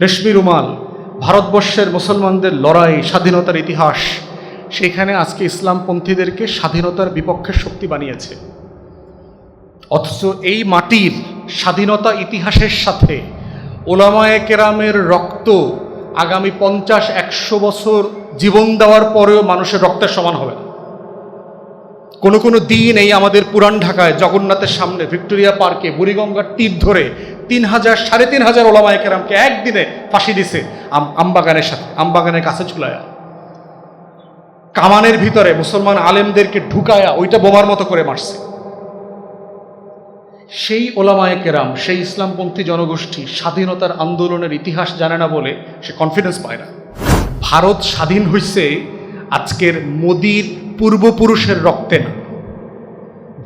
রেশমি রুমাল, ভারতবর্ষের মুসলমানদের লড়াই, স্বাধীনতার ইতিহাস, সেখানে আজকে ইসলামপন্থীদেরকে স্বাধীনতার বিপক্ষের শক্তি বানিয়েছে। অথচ এই মাটির স্বাধীনতা ইতিহাসের সাথে ওলামায়ে কেরামের রক্ত আগামী 50-100 বছর জীবন দেওয়ার পরেও মানুষের রক্তের সমান হবে না। কোনো দিন এই আমাদের পুরান ঢাকায় জগন্নাথের সামনে ভিক্টোরিয়া পার্কে বুড়িগঙ্গার তীর ধরে 3,000-3,500 ওলামায়ে কেরামকে একদিনে ফাঁসি দিছে আমবাগানের কাছে ঝুলায়া, কামানের ভিতরে মুসলমান আলেমদেরকে ঢুকায়া ওইটা বোমার মতো করে মারছে। সেই ওলামায়ে কেরাম, সেই ইসলামপন্থী জনগোষ্ঠী স্বাধীনতার আন্দোলনের ইতিহাস জানে না বলে সে কনফিডেন্স পায় না। ভারত স্বাধীন হয়েছে আজকের মোদির পূর্বপুরুষের রক্তে না,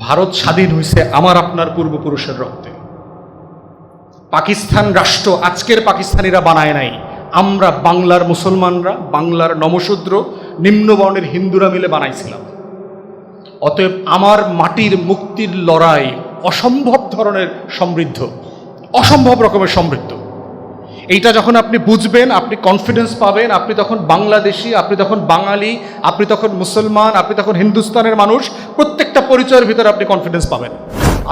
ভারত স্বাধীন হয়েছে আমার আপনার পূর্বপুরুষের রক্তে। পাকিস্তান রাষ্ট্র আজকের পাকিস্তানিরা বানায় নাই, আমরা বাংলার মুসলমানরা, বাংলার নমশূদ্র, নিম্নবর্ণের হিন্দুরা মিলে বানাইছিলাম। অতএব আমার মাটির মুক্তির লড়াই অসম্ভব ধরনের সমৃদ্ধ, অসম্ভব রকমের সমৃদ্ধ। এইটা যখন আপনি বুঝবেন, আপনি কনফিডেন্স পাবেন, আপনি তখন বাংলাদেশি, আপনি তখন বাঙালি, আপনি তখন মুসলমান, আপনি তখন হিন্দুস্তানের মানুষ, প্রত্যেকটা পরিচয়ের ভিতরে আপনি কনফিডেন্স পাবেন।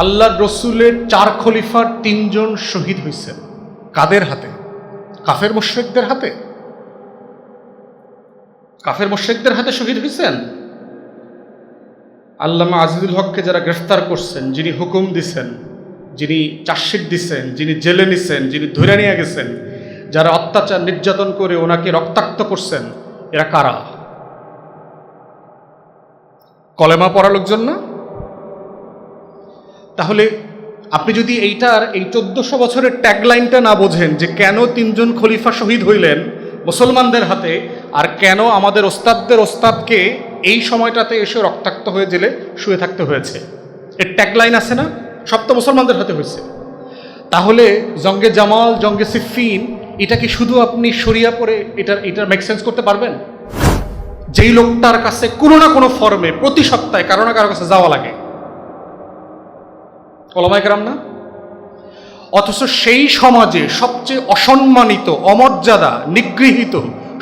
আল্লাহর রসুলের 4 খলিফার 3 জন শহীদ হয়েছেন। কাদের হাতে? কাফের মুশরিকদের হাতে। কাফের মুশরিকদের হাতে শহীদ হয়েছেন। আল্লামা আজিজুল হককে যারা গ্রেফতার করছেন, যিনি হুকুম দিছেন, যিনি চার্জশিট দিছেন, যিনি জেলে নিছেন, যিনি ধরে নিয়ে গেছেন, যারা অত্যাচার নির্যাতন করে ওনাকে রক্তাক্ত করছেন, এরা কারা? কলেমা পড়া লোকজন না? তাহলে আপনি যদি এই 1400 বছরের ট্যাগলাইনটা না বোঝেন যে কেন 3 জন খলিফা শহীদ হইলেন মুসলমানদের হাতে, আর কেন আমাদের ওস্তাদদের ওস্তাদকে এই সময়টাতে এসে রক্তাক্ত হয়ে জেলে শুয়ে থাকতে হয়েছে, এর ট্যাগলাইন আছে না? সব তো মুসলমানদের হাতে হয়েছে। তাহলে জঙ্গে জামাল, জঙ্গে সিফিন, এটা কি শুধু আপনি শরিয়া পড়ে এটার মেক সেন্স করতে পারবেন? যেই লোকটার কাছে কোনো না কোনো ফর্মে প্রতি সপ্তাহে কারো না কারো কাছে যাওয়া লাগে, ওলামায়ে কেরাম না? অথচ সেই সমাজে সবচেয়ে অসম্মানিত, অমর্যাদা, নিগৃহীত,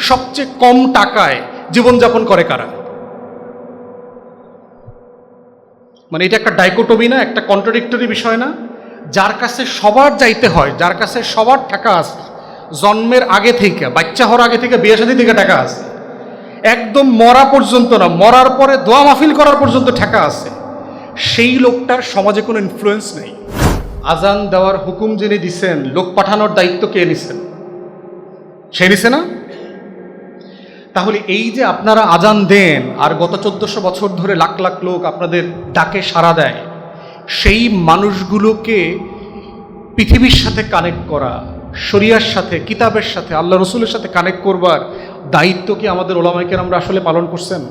সবচেয়ে কম টাকায় জীবনযাপন করে কারা? মানে এটা একটা ডাইকোটমি না, একটা কন্ট্রাডিক্টরি বিষয় না? যার কাছে সবার যাইতে হয়, যার কাছে সবার টাকা আছে, জন্মের আগে থেকে, বাচ্চা হওয়ার আগে থেকে, বিয়ে শাদী থেকে টাকা আছে, একদম মরা পর্যন্ত না, মরার পরে দোয়া মাহফিল করার পর্যন্ত টাকা আছে, সেই লোকটার সমাজে কোনো ইনফ্লুয়েন্স নেই। আজান দেওয়ার হুকুম যিনি দিছেন, লোক পাঠানোর দায়িত্ব কে নিছেন? সে নিছে না? তাহলে এই যে আপনারা আজান দেন আর গত 1400 বছর ধরে লাখ লাখ লোক আপনাদের ডাকে সাড়া দেয়, সেই মানুষগুলোকে পৃথিবীর সাথে কানেক্ট করা, শরিয়ার সাথে, কিতাবের সাথে, আল্লাহ রসুলের সাথে কানেক্ট করবার দায়িত্ব কি আমাদের ওলামায়ে কেরামরা আসলে পালন করছেন?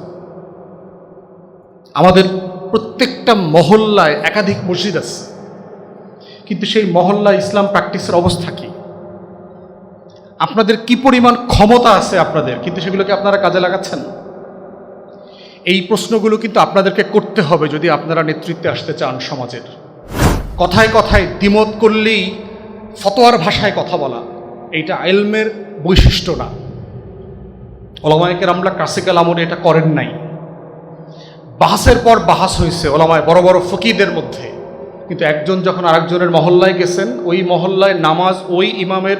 আমাদের প্রত্যেকটা মহল্লায় একাধিক মসজিদ আছে, কিন্তু সেই মহল্লায় ইসলাম প্র্যাকটিসের অবস্থা কি? আপনাদের কি পরিমাণ ক্ষমতা আছে আপনাদের, কিন্তু সেগুলোকে আপনারা কাজে লাগাচ্ছেন? এই প্রশ্নগুলো কিন্তু আপনাদেরকে করতে হবে যদি আপনারা নেতৃত্বে আসতে চান সমাজের। কথায় কথায় দ্বিমত করলেই ফতোয়ার ভাষায় কথা বলা, এইটা ইলমের বৈশিষ্ট্য না। ওলামায়ে কেরামরা ক্লাসিক্যাল আমলে এটা করেন নাই। বাহাসের পর বাহাস হয়েছে ওলামায়ে বড় বড় ফকিহদের মধ্যে, কিন্তু একজন যখন আরেকজনের মহল্লায় গেছেন, ওই মহল্লায় নামাজ ওই ইমামের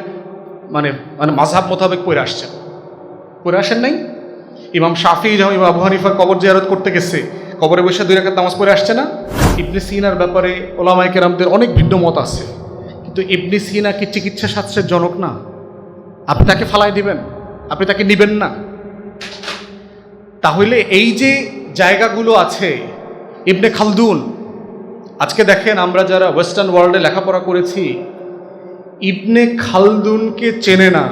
মানে মাযহাব মোতাবেক পড়ে আসেন নাই? ইমাম শাফি যখন ইমাম আবু হানিফার কবর জিয়ারত করতে গেছে, কবরে বসে 2 রাকাত নামাজ পড়ে আসছে না? ইবনে সিনার ব্যাপারে ওলামায়ে কেরামদের অনেক ভিন্ন মত আছে, কিন্তু ইবনে সিনা কি চিকিৎসা শাস্ত্রের জনক না? আপনি তাকে ফালাই দিবেন? আপনি তাকে নিবেন না? তাহলে এই যে জায়গাগুলো আছে, ইবনে খালদুন, আজকে দেখেন আমরা যারা ওয়েস্টার্ন ওয়ার্ল্ডে লেখাপড়া করেছি, ইবনে খালদুনকে চেনে না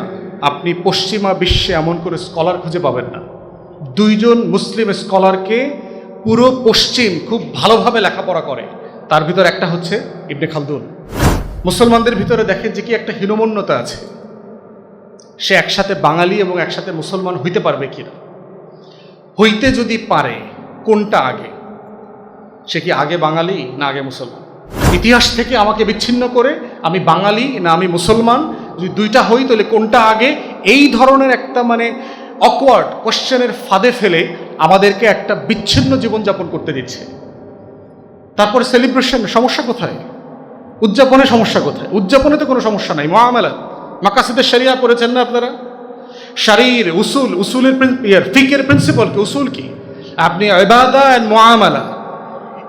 আপনি পশ্চিমা বিশ্বে এমন করে স্কলার খুঁজে পাবেন না। 2 জন মুসলিম স্কলারকে পুরো পশ্চিম খুব ভালোভাবে লেখাপড়া করে, তার ভিতর একটা হচ্ছে ইবনে খালদুন। মুসলমানদের ভিতরে দেখেন যে কি একটা হীনমন্যতা আছে, সে একসাথে বাঙালি এবং একসাথে মুসলমান হইতে পারবে কিনা? হইতে যদি পারে, কোনটা আগে? সে কি আগে বাঙালি না আগে মুসলমান? ইতিহাস থেকে আমাকে বিচ্ছিন্ন করে আমি বাঙালি না আমি মুসলমান যদি দুইটা হই তাহলে কোনটা আগে, এই ধরনের একটা মানে অকওয়ার্ড কোশ্চেনের ফাঁদে ফেলে আমাদেরকে একটা বিচ্ছিন্ন জীবনযাপন করতে দিচ্ছে। তারপরে সেলিব্রেশন, সমস্যা কোথায়? উদযাপনে সমস্যা কোথায়? উদযাপনে তো কোনো সমস্যা নাই। মুআমালাত, মাকাসিদের শরিয়া পড়েছেন না আপনারা? শারীর উসুলের ফিকের প্রিন্সিপাল কি, উসুল কি? আপনি ইবাদা এন্ড মুআমালা,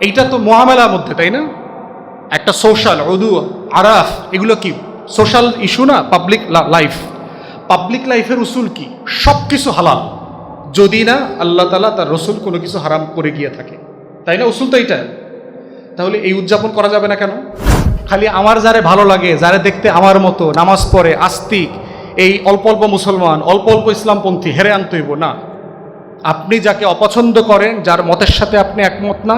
এইটা তো মুআমালার মধ্যে, তাই না? একটা সোশ্যাল উদু আরাফ, এগুলো কি সোশ্যাল ইস্যু না? পাবলিক লাইফের উসুল কি? সব কিছু হালাল, যদি না আল্লাহ তাআলা তার রসুল কোনো কিছু হারাম করে গিয়ে থাকে, তাই না? উসুল তো এইটা। তাহলে এই উদযাপন করা যাবে না কেন? খালি আমার যারে ভালো লাগে, যারে দেখতে আমার মতো নামাজ পড়ে, আস্তিক, এই অল্প অল্প মুসলমান, অল্প অল্প ইসলামপন্থী, হেরে আনতে হইব না। আপনি যাকে অপছন্দ করেন, যার মতের সাথে আপনি একমত না,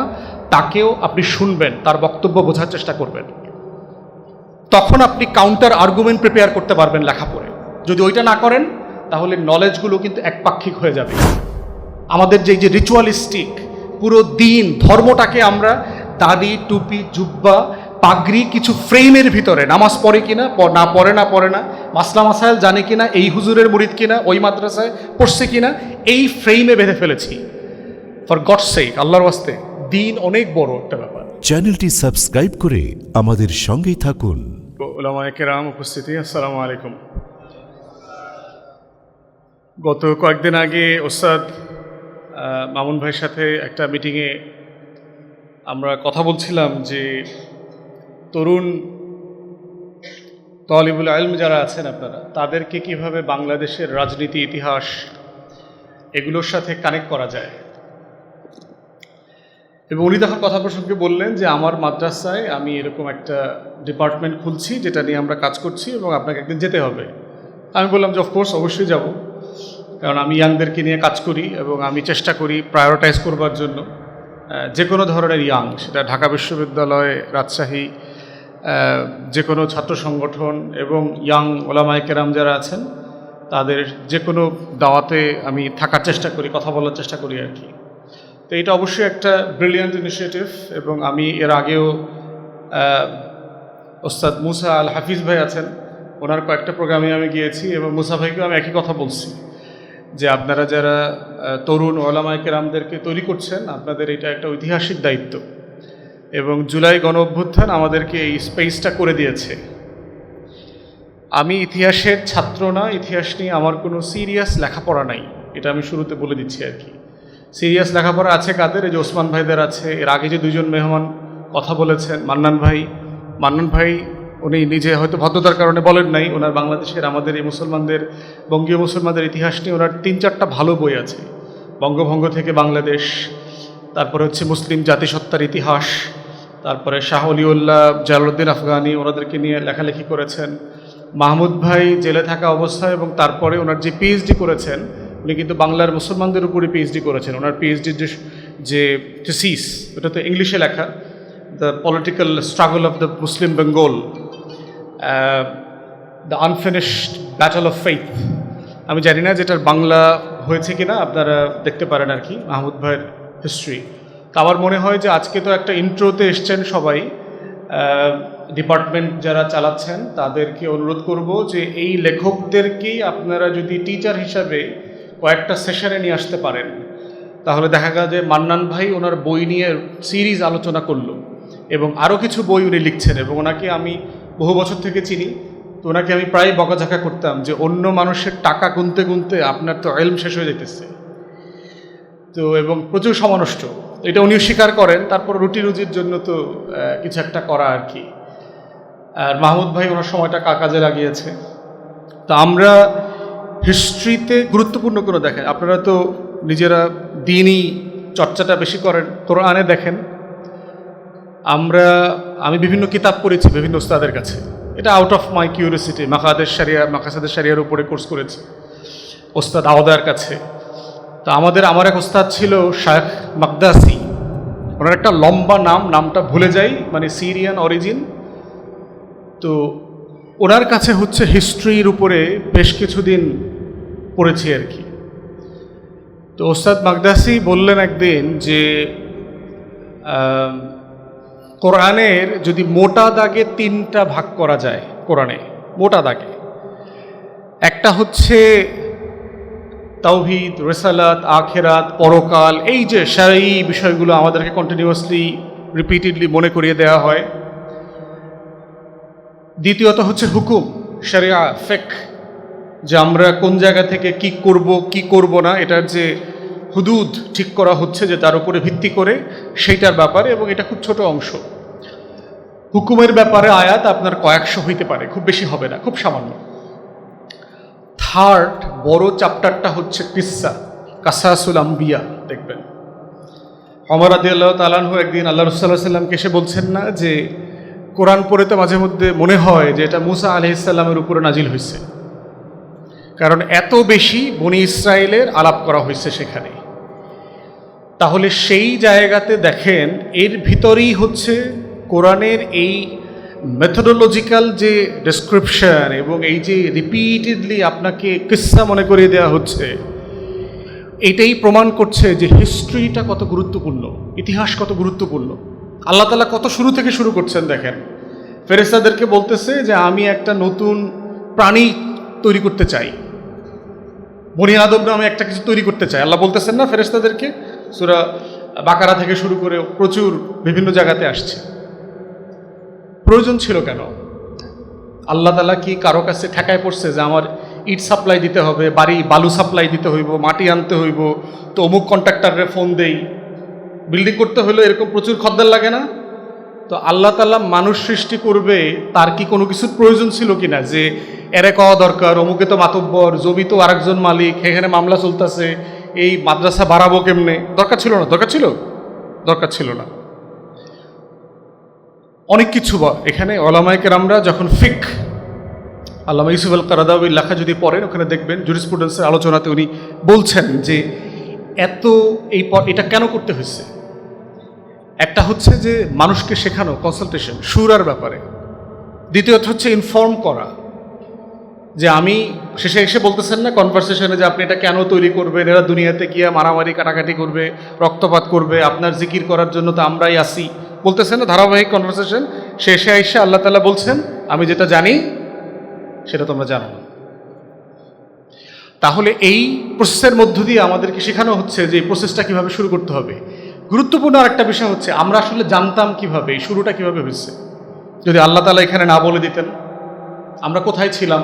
তাকেও আপনি শুনবেন, তার বক্তব্য বোঝার চেষ্টা করবেন। তখন আপনি কাউন্টার আর্গুমেন্ট প্রিপেয়ার করতে পারবেন লেখা পড়ে। যদি ওইটা না করেন তাহলে নলেজগুলো কিন্তু একপাক্ষিক হয়ে যাবে। আমাদের যে রিচুয়ালিস্টিক পুরো দিন, ধর্মটাকে আমরা দাড়ি, টুপি, জুব্বা, পাগড়ি, কিছু ফ্রেমের ভিতরে, নামাজ পড়ে কিনা, না পড়ে না, মাসলা মাসাইল জানে কিনা, এই হুজুরের মুরিদ কিনা, ওই মাদ্রাসায় পড়ছে কিনা, এই ফ্রেমে বেঁধে ফেলেছি। ফর গডস সেক, আল্লাহর ওয়াস্তে, দিন অনেক বড় একটা ব্যাপার। চ্যানেলটি সাবস্ক্রাইব করে আমাদের সঙ্গেই থাকুন। উলামায়ে কেরাম উপস্থিতি, আসসালামু আলাইকুম। গত কয়েকদিন আগে ওস্তাদ মামুন ভাইয়ের সাথে একটা মিটিংয়ে আমরা কথা বলছিলাম যে তরুণ তালিবুল ইলম যারা আছেন আপনারা, তাদেরকে কিভাবে বাংলাদেশের রাজনীতি, ইতিহাস এগুলোর সাথে কানেক্ট করা যায়। এবং উনি তখন কথা প্রসঙ্গে বললেন যে আমার মাদ্রাসায় আমি এরকম একটা ডিপার্টমেন্ট খুলছি যেটা নিয়ে আমরা কাজ করছি এবং আপনাকে একদিন যেতে হবে। আমি বললাম যে অফকোর্স অবশ্যই যাব, কারণ আমি ইয়াংদেরকে নিয়ে কাজ করি এবং আমি চেষ্টা করি প্রায়োরিটাইজ করবার জন্য যে কোনো ধরনের ইয়াং, সেটা ঢাকা বিশ্ববিদ্যালয়, রাজশাহী, যে কোনো ছাত্র সংগঠন এবং ইয়াং ওলামায়ে কেরাম যারা আছেন, তাদের যে কোনো দাওয়াতে আমি থাকার চেষ্টা করি, কথা বলার চেষ্টা করি আর কি। তো এটা অবশ্যই একটা ব্রিলিয়ান্ট ইনিশিয়েটিভ। এবং আমি এর আগেও ওস্তাদ মুসা আল হাফিজ ভাই আছেন, ওনার কয়েকটা প্রোগ্রামে আমি গিয়েছি এবং মুসা ভাইকেও আমি একই কথা বলছি যে আপনারা যারা তরুণ ওলামায়ে কেরামদেরকে তৈরি করছেন, আপনাদের এটা একটা ঐতিহাসিক দায়িত্ব। এবং জুলাই গণ অভ্যুত্থান আমাদেরকে এই স্পেসটা করে দিয়েছে। আমি ইতিহাসের ছাত্র না, ইতিহাস নিয়ে আমার কোনো সিরিয়াস লেখাপড়া নাই, এটা আমি শুরুতে বলে দিচ্ছি আর কি। সিরিয়াস লেখাপড়া আছে কাদের? এই যে ওসমান ভাইদের আছে। এর আগে যে দুজন মেহমান কথা বলেছেন, মান্নান ভাই উনি নিজে হয়তো ভদ্রতার কারণে বলেন নাই, ওনার বাংলাদেশের আমাদের এই মুসলমানদের, বঙ্গীয় মুসলমানদের ইতিহাস নিয়ে ওনার 3-4টা ভালো বই আছে। বঙ্গভঙ্গ থেকে বাংলাদেশ, তারপরে হচ্ছে মুসলিম জাতিসত্তার ইতিহাস, তারপরে শাহ ওলিউল্লাহ, জালালউদ্দিন আফগানি, ওনাদেরকে নিয়ে লেখালেখি করেছেন। মাহমুদ ভাই জেলে থাকা অবস্থায় এবং তারপরে ওনার যে পিএইচডি করেছেন, উনি কিন্তু বাংলার মুসলমানদের উপরে পিএইচডি করেছেন। ওনার পিএইচডির যে থিসিস, ওটা তো ইংলিশে লেখা, the political struggle of the Muslim Bengal, the unfinished battle of faith. আমি জানি না যেটার বাংলা হয়েছে কিনা, আপনারা দেখতে পারেন আর কি, মাহমুদ ভাইয়ের হিস্ট্রি। তো আমার মনে হয় যে আজকে তো একটা ইন্ট্রোতে এসছেন সবাই, ডিপার্টমেন্ট যারা চালাচ্ছেন তাদেরকে অনুরোধ করব যে এই লেখকদেরকেই আপনারা যদি টিচার হিসাবে কয়েকটা সেশনে নিয়ে আসতে পারেন, তাহলে দেখা গেল যে মান্নান ভাই ওনার বই নিয়ে সিরিজ আলোচনা করলো এবং আরও কিছু বই উনি লিখছেন। এবং ওনাকে আমি বহু বছর থেকে চিনি, তো ওনাকে আমি প্রায় বকাঝকা করতাম যে অন্য মানুষের টাকা গুনতে গুনতে আপনার তো ইলম শেষ হয়ে যেতেছে। তো এবং প্রচুর সময় নষ্ট, এটা উনিও স্বীকার করেন। তারপর রুটি রুজির জন্য তো কিছু একটা করা আর কি। আর মাহমুদ ভাই ওনার সময়টা কাজে লাগিয়েছে। তো আমরা হিস্ট্রিতে গুরুত্বপূর্ণ কোনো দেখেন, আপনারা তো নিজেরা দিনই চর্চাটা বেশি করেন, কোরআনে দেখেন। আমি বিভিন্ন কিতাব পড়েছি বিভিন্ন ওস্তাদের কাছে, এটা আউট অফ মাই কিউরিয়াসিটি। মাকাসাদের শরিয়ার উপরে কোর্স করেছি ওস্তাদ আওদার কাছে। তো আমার এক ওস্তাদ ছিল শায়খ মাকদাসি, ওনার একটা লম্বা নামটা ভুলে যাই, মানে সিরিয়ান অরিজিন। তো ওনার কাছে হচ্ছে হিস্ট্রির উপরে বেশ কিছুদিন পড়েছি আর কি। তো ওস্তাদ মাকদাসি বললেন একদিন যে কোরআনের যদি মোটা দাগে 3টা ভাগ করা যায়, কোরআনে মোটা দাগে একটা হচ্ছে তাওহীদ, রিসালাত, আখিরাত, পরকাল, এই যে শারঈ বিষয়গুলো আমাদেরকে কন্টিনিউয়াসলি রিপিটেডলি মনে করিয়ে দেওয়া হয়। দ্বিতীয়ত হচ্ছে হুকুম, শরিয়া, ফিকহ, যে আমরা কোন জায়গা থেকে কি করব কি করব না, এটার যে হুদুদ ঠিক করা হচ্ছে যে তার উপরে ভিত্তি করে সেইটার ব্যাপারে, এবং এটা খুব ছোট অংশ। হুকুমের ব্যাপারে আয়াত আপনার কয়েকশো হইতে পারে, খুব বেশি হবে না, খুব সামান্য। থার্ড বড় চ্যাপ্টারটা হচ্ছে কিসসা, কাসাসুল আম্বিয়া। দেখবেন ওমর রাদিয়াল্লাহু তাআলা আনহু একদিন আল্লাহ রাসূলুল্লাহ সাল্লাল্লাহু আলাইহি ওয়াসাল্লামকে এসে বলছেন না যে কোরআন পড়ে তো মাঝে মধ্যে মনে হয় যে এটা মুসা আলাইহিস সালামের উপরে নাজিল হয়েছে, কারণ এত বেশি বনি ইসরায়েলের আলাপ করা হয়েছে সেখানে। তাহলে সেই জায়গাতে দেখেন এর ভিতরেই হচ্ছে কোরআনের এই মেথোডোলজিক্যাল যে ডেসক্রিপশন এবং এই যে রিপিটেডলি আপনাকে কিসসা মনে করিয়ে দেওয়া হচ্ছে, এটাই প্রমাণ করছে যে হিস্ট্রিটা কত গুরুত্বপূর্ণ, ইতিহাস কত গুরুত্বপূর্ণ। আল্লাহ তাআলা কত শুরু থেকে শুরু করছেন দেখেন। ফেরেশতাদেরকে বলতেছে যে আমি একটা নতুন প্রাণী তৈরি করতে চাই, বনি আদম নামে একটা কিছু তৈরি করতে চাই। আল্লাহ বলতেছেন না ফেরেশতাদেরকে, সূরা বাকারা থেকে শুরু করে প্রচুর বিভিন্ন জায়গাতে আসছে। প্রয়োজন ছিল কেন? আল্লাহ তাআলা কি কারো কাছে ঠেকায় পড়ছে যে আমার ইট সাপ্লাই দিতে হবে, বাড়ি বালু সাপ্লাই দিতে হইব, মাটি আনতে হইব, তো অমুক কন্ট্রাক্টরে ফোন দেই, বিল্ডিং করতে হইলো এরকম প্রচুর খদ্দের লাগে না? তো আল্লাহ তাআলা মানুষ সৃষ্টি করবে, তার কি কোনো কিছুর প্রয়োজন ছিল কিনা যে এরে কওয়া দরকার, অমুকে তো মাতব্বর, জমি তো আরেকজন মালিক, এখানে মামলা চলতেছে, এই মাদ্রাসা বাড়াবো কেমনে? দরকার ছিল না? দরকার ছিল? দরকার ছিল না। অনেক কিছু এখানে ওলামায়ে কেরামরা যখন ফিকহ, আল্লামা ইউসুফ আল কারাদাউইর লেখা যদি পড়েন, ওখানে দেখবেন জুরিসপ্রুডেন্সের আলোচনাতে উনি বলছেন যে এটা কেন করতে হয়েছে। একটা হচ্ছে যে মানুষকে শেখানো, কনসালটেশন, সুরার ব্যাপারে। দ্বিতীয়ত হচ্ছে ইনফর্ম করা, যে আমি শেষে এসে বলতেছেন না কনভারসেশনে যে আপনি এটা কেন তৈরি করবেন, এরা দুনিয়াতে গিয়ে মারামারি কাটাকাটি করবে, রক্তপাত করবে, আপনার জিকির করার জন্য তো আমরাই আসি, বলতেছেন না ধারাবাহিক কনভারসেশন। শেষে এসে আল্লাহ তাআলা বলছেন আমি যেটা জানি সেটা তোমরা জানো না। তাহলে এই প্রসেসের মধ্য দিয়ে আমাদেরকে শেখানো হচ্ছে যে এই প্রসেসটা কীভাবে শুরু করতে হবে। গুরুত্বপূর্ণ আর একটা বিষয় হচ্ছে আমরা আসলে জানতাম কিভাবে, এই শুরুটা কিভাবে হয়েছে। যদি আল্লাহ তাআলা এখানে না বলে দিতেন, আমরা কোথায় ছিলাম?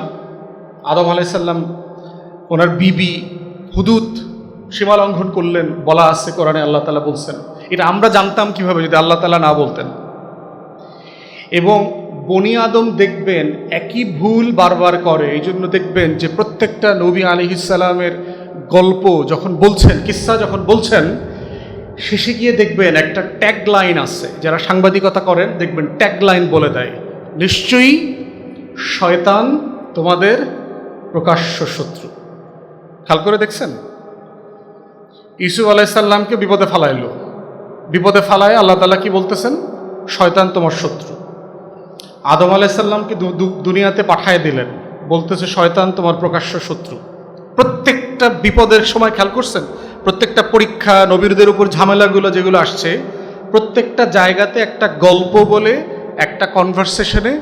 আদম আলাইহিস সালাম ওনার বিবি হুদুদ সীমা লঙ্ঘন করলেন, বলা আছে কোরআনে, আল্লাহ তাআলা বলছেন। এটা আমরা জানতাম কিভাবে যদি আল্লাহ তাআলা না বলতেন? এবং বনি আদম দেখবেন একই ভুল বারবার করে, এই জন্য দেখবেন যে প্রত্যেকটা নবী আলাইহিস সালামের গল্প যখন বলছেন, কিসসা যখন বলছেন, শেষে গিয়ে দেখবেন একটা ট্যাগ লাইন আছে। যারা সাংবাদিকতা করেন দেখবেন ট্যাগ লাইন বলে দেয়, নিশ্চয়ই শয়তান তোমাদের প্রকাশ্য শত্রু। খেয়াল করে দেখছেন? ইউসুফ আলাইহিস সালামকে বিপদে ফালাইলো, বিপদে ফালায় আল্লাহ তাআলা কি বলতেছেন? শয়তান তোমার শত্রু। আদম আলাইহিস সালামকে দুনিয়াতে পাঠায় দিলেন, বলতেছে শয়তান তোমার প্রকাশ্য শত্রু। প্রত্যেকটা বিপদের সময় খেয়াল করছেন, প্রত্যেকটা পরীক্ষা, নবীদের উপর ঝামেলাগুলো যেগুলো আসছে, প্রত্যেকটা জায়গাতে একটা গল্প বলে, একটা কনভারসেশনে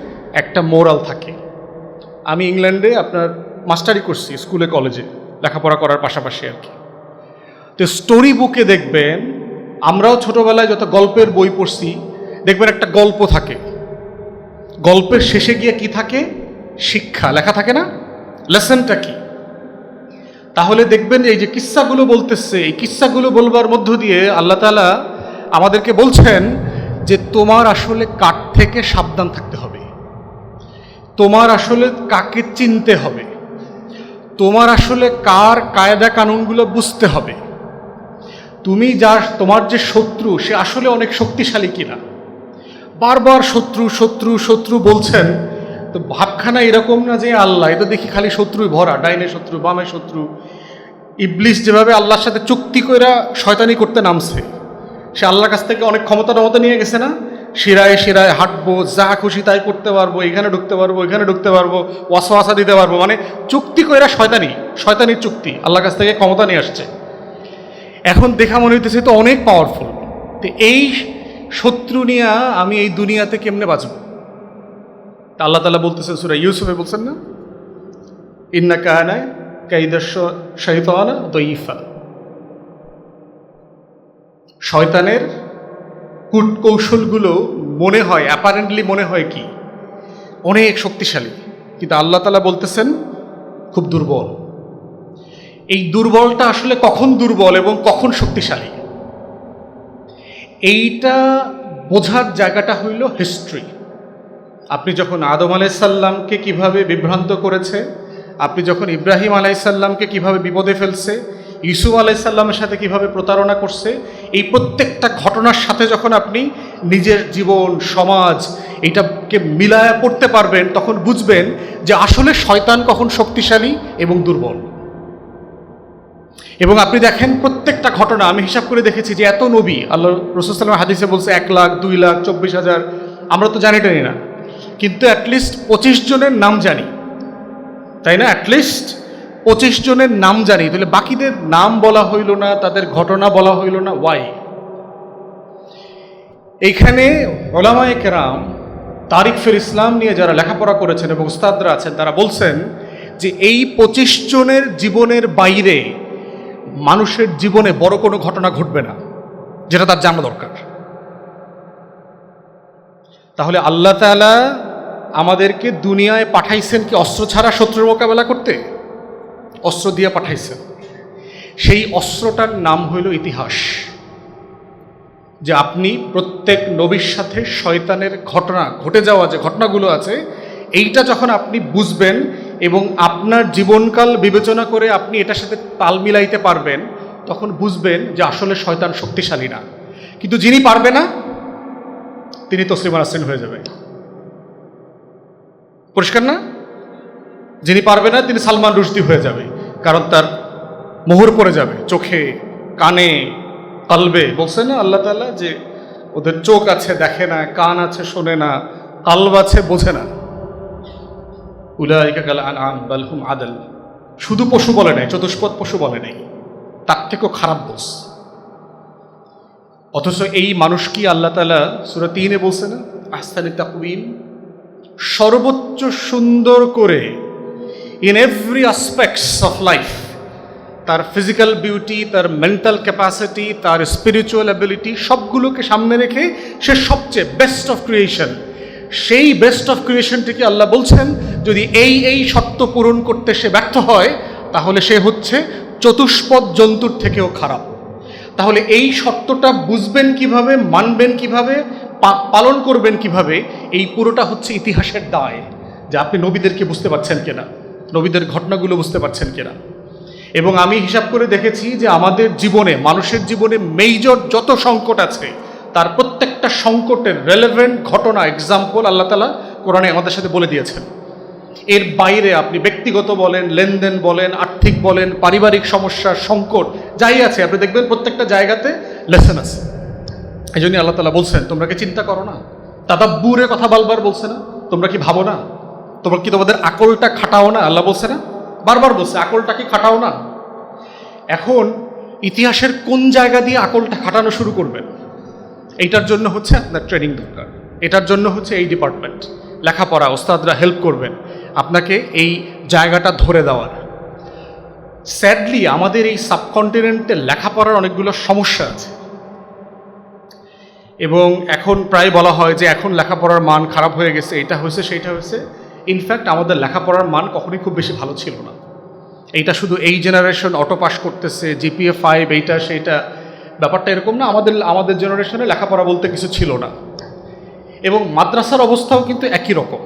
একটা মোরাল থাকে। আমি ইংল্যান্ডে আপনার মাস্টারি করছি, স্কুলে কলেজে লেখাপড়া করার পাশাপাশি আর কি। তো স্টোরি বুকে দেখবেন, আমরাও ছোটোবেলায় যত গল্পের বই পড়ছি, দেখবেন একটা গল্প থাকে, গল্পের শেষে গিয়ে কি থাকে? শিক্ষা লেখা থাকে না? লেসনটা কি? তাহলে দেখবেন এই যে কিস্সাগুলো বলতেছে, এই কিস্সাগুলো বলবার মধ্য দিয়ে আল্লাহ তাআলা আমাদেরকে বলছেন যে তোমার আসলে কার থেকে সাবধান থাকতে হবে, তোমার আসলে কাকে চিনতে হবে, তোমার আসলে কার কায়দা কানুনগুলো বুঝতে হবে, তুমি তোমার যে শত্রু সে আসলে অনেক শক্তিশালী কিনা। বারবার শত্রু শত্রু শত্রু বলছেন, তো ভাবখানা এরকম না যে আল্লাহ, এটা দেখি খালি শত্রুই ভরা, ডাইনে শত্রু বামে শত্রু। ইবলিস যেভাবে আল্লাহর সাথে চুক্তি কইরা শয়তানি করতে নামছে, সে আল্লাহর কাছ থেকে অনেক ক্ষমতা নিয়ে গেছে না? শিরায় শিরায় হাঁটবো, যা খুশি তাই করতে পারবো, এখানে ঢুকতে পারবো, এখানে ঢুকতে পারবো, ওয়াসওয়াসা দিতে পারবো, মানে চুক্তি কইরা শয়তানির চুক্তি আল্লাহর কাছ থেকে ক্ষমতা নিয়ে আসছে। এখন দেখা মনে হইতেছে তো অনেক পাওয়ারফুল। তো এই শত্রু নিয়ে আমি এই দুনিয়াতে কেমনে বাঁচব? তা আল্লাহ তাআলা বলতেছেন সূরা ইউসুফে, বলছেন না ইন্না কানা কাইদা শাইতান দাইফা। শয়তানের কূটকৌশলগুলো মনে হয়, অ্যাপারেন্টলি মনে হয় কি অনেক শক্তিশালী, কিন্তু আল্লাহ তাআলা বলতেছেন খুব দুর্বল। এই দুর্বলটা আসলে কখন দুর্বল এবং কখন শক্তিশালী, এইটা বোঝার জায়গাটা হইল হিস্ট্রি। আপনি যখন আদম আলাইসাল্লামকে কিভাবে বিভ্রান্ত করেছে, আপনি যখন ইব্রাহিম আলাইসাল্লামকে কিভাবে বিপদে ফেলছে, ইউসুফ আলাইসাল্লামের সাথে কিভাবে প্রতারণা করছে, এই প্রত্যেকটা ঘটনার সাথে যখন আপনি নিজের জীবন, সমাজ এইটাকে মিলায়া পড়তে পারবেন, তখন বুঝবেন যে আসলে শয়তান কখন শক্তিশালী এবং দুর্বল। এবং আপনি দেখেন প্রত্যেকটা ঘটনা, আমি হিসাব করে দেখেছি যে এত নবী, আল্লাহ রাসূল সাল্লাল্লাহু আলাইহি হাদিসে বলছে 1 লাখ 2 লাখ 24,000, আমরা তো জানি না, কিন্তু অ্যাটলিস্ট 25 জনের নাম জানি, তাই না? অ্যাটলিস্ট 25 জনের নাম জানি, তাহলে বাকিদের নাম বলা হইল না, তাদের ঘটনা বলা হইল না, ওয়াই? এইখানে উলামায়ে কেরাম, তারিখ ফিল ইসলাম নিয়ে যারা লেখাপড়া করেছেন এবং উস্তাদরা আছেন, তারা বলছেন যে এই 25 জনের জীবনের বাইরে মানুষের জীবনে বড় কোনো ঘটনা ঘটবে না যেটা তার জানা দরকার। তাহলে আল্লাহ তাআলা আমাদেরকে দুনিয়ায় পাঠাইছেন কি অস্ত্র ছাড়া শত্রুর মোকাবেলা করতে? অস্ত্র দিয়ে পাঠাইছেন। সেই অস্ত্রটার নাম হইল ইতিহাস। যে আপনি প্রত্যেক নবীর সাথে শয়তানের ঘটনা ঘটে যাওয়া যে ঘটনাগুলো আছে, এইটা যখন আপনি বুঝবেন এবং আপনার জীবনকাল বিবেচনা করে আপনি এটার সাথে তাল মিলাইতে পারবেন, তখন বুঝবেন যে আসলে শয়তান শক্তিশালী না। কিন্তু যিনি পারবে না তিনি তসলিমা নাসরিন হয়ে যাবে। পরিষ্কার না? যিনি পারবে না তিনি সালমান রুশদি হয়ে যাবে, কারণ তার মোহর পড়ে যাবে চোখে, কানে, কলবে। বলছে না আল্লাহ তাআলা যে ওদের চোখ আছে দেখে না, কান আছে শোনে না, কলব আছে বোঝে না। উলাইকা কাল আনআম বাল হুম আদাল। শুধু পশু বলে নাই, চতুষ্পদ পশু বলে নাই, তার থেকেও খারাপ বস। অথচ এই মানুষ কি আল্লাহ তাআলা সূরা 3-এ বলছে না, আহসানি তাকওয়িম, সর্বোচ্চ সুন্দর করে in every aspects of life, তার ফিজিক্যাল বিউটি, তার মেন্টাল ক্যাপাসিটি, তার স্পিরিচুয়াল অ্যাবিলিটি, সবগুলোকে সামনে রেখে সে সবচেয়ে বেস্ট অফ ক্রিয়েশন। সেই বেস্ট অফ ক্রিয়েশনটিকে আল্লাহ বলছেন যদি এই শর্ত পূরণ করতে সে ব্যর্থ হয়, তাহলে সে হচ্ছে চতুষ্পদ জন্তুর থেকেও খারাপ। তাহলে এই শর্তটা বুঝবেন কিভাবে, মানবেন কিভাবে, পালন করবেন কিভাবে, এই পুরোটা হচ্ছে ইতিহাসের দায়, যে আপনি নবীদেরকে বুঝতে পারছেন কিনা, নবীদের ঘটনাগুলো বুঝতে পারছেন কিনা। এবং আমি হিসাব করে দেখেছি যে আমাদের জীবনে, মানুষের জীবনে মেজর যত সংকট আছে, তার প্রত্যেকটা সংকটের রেলেভেন্ট ঘটনা, এক্সাম্পল আল্লাহ তাআলা কোরআনে আমাদের সাথে বলে দিয়েছেন। এর বাইরে আপনি ব্যক্তিগত বলেন, লেনদেন বলেন, আর্থিক বলেন, পারিবারিক সমস্যা, সংকট যাই আছে, আপনি দেখবেন প্রত্যেকটা জায়গাতে লেসন আছে। এই জন্য আল্লাহ তাআলা বলছেন তোমরা কি চিন্তা করো না, তাদাব্বুরের কথা বারবার বলছে না, তোমরা কি ভাবো না, তোমরা কি তোমাদের আকলটা খাটাও না? আল্লাহ বলছে না, বারবার বলছে আকলটা কি খাটাও না। এখন ইতিহাসের কোন জায়গা দিয়ে আকলটা খাটানো শুরু করবেন, এইটার জন্য হচ্ছে আপনার ট্রেনিং দরকার, এটার জন্য হচ্ছে এই ডিপার্টমেন্ট, লেখাপড়া, ওস্তাদরা হেল্প করবেন আপনাকে এই জায়গাটা ধরে দেওয়ার। স্যাডলি আমাদের এই সাবকন্টিনেন্টে লেখাপড়ার অনেকগুলো সমস্যা আছে, এবং এখন প্রায় বলা হয় যে এখন লেখাপড়ার মান খারাপ হয়ে গেছে, এটা হয়েছে সেইটা হয়েছে। ইনফ্যাক্ট আমাদের লেখাপড়ার মান কখনোই খুব বেশি ভালো ছিল না। এইটা শুধু এই জেনারেশন অটো পাস করতেছে, জিপিএ 5, এইটা সেইটা, ব্যাপারটা এরকম না। আমাদের জেনারেশনে লেখাপড়া বলতে কিছু ছিল না, এবং মাদ্রাসার অবস্থাও কিন্তু একই রকম।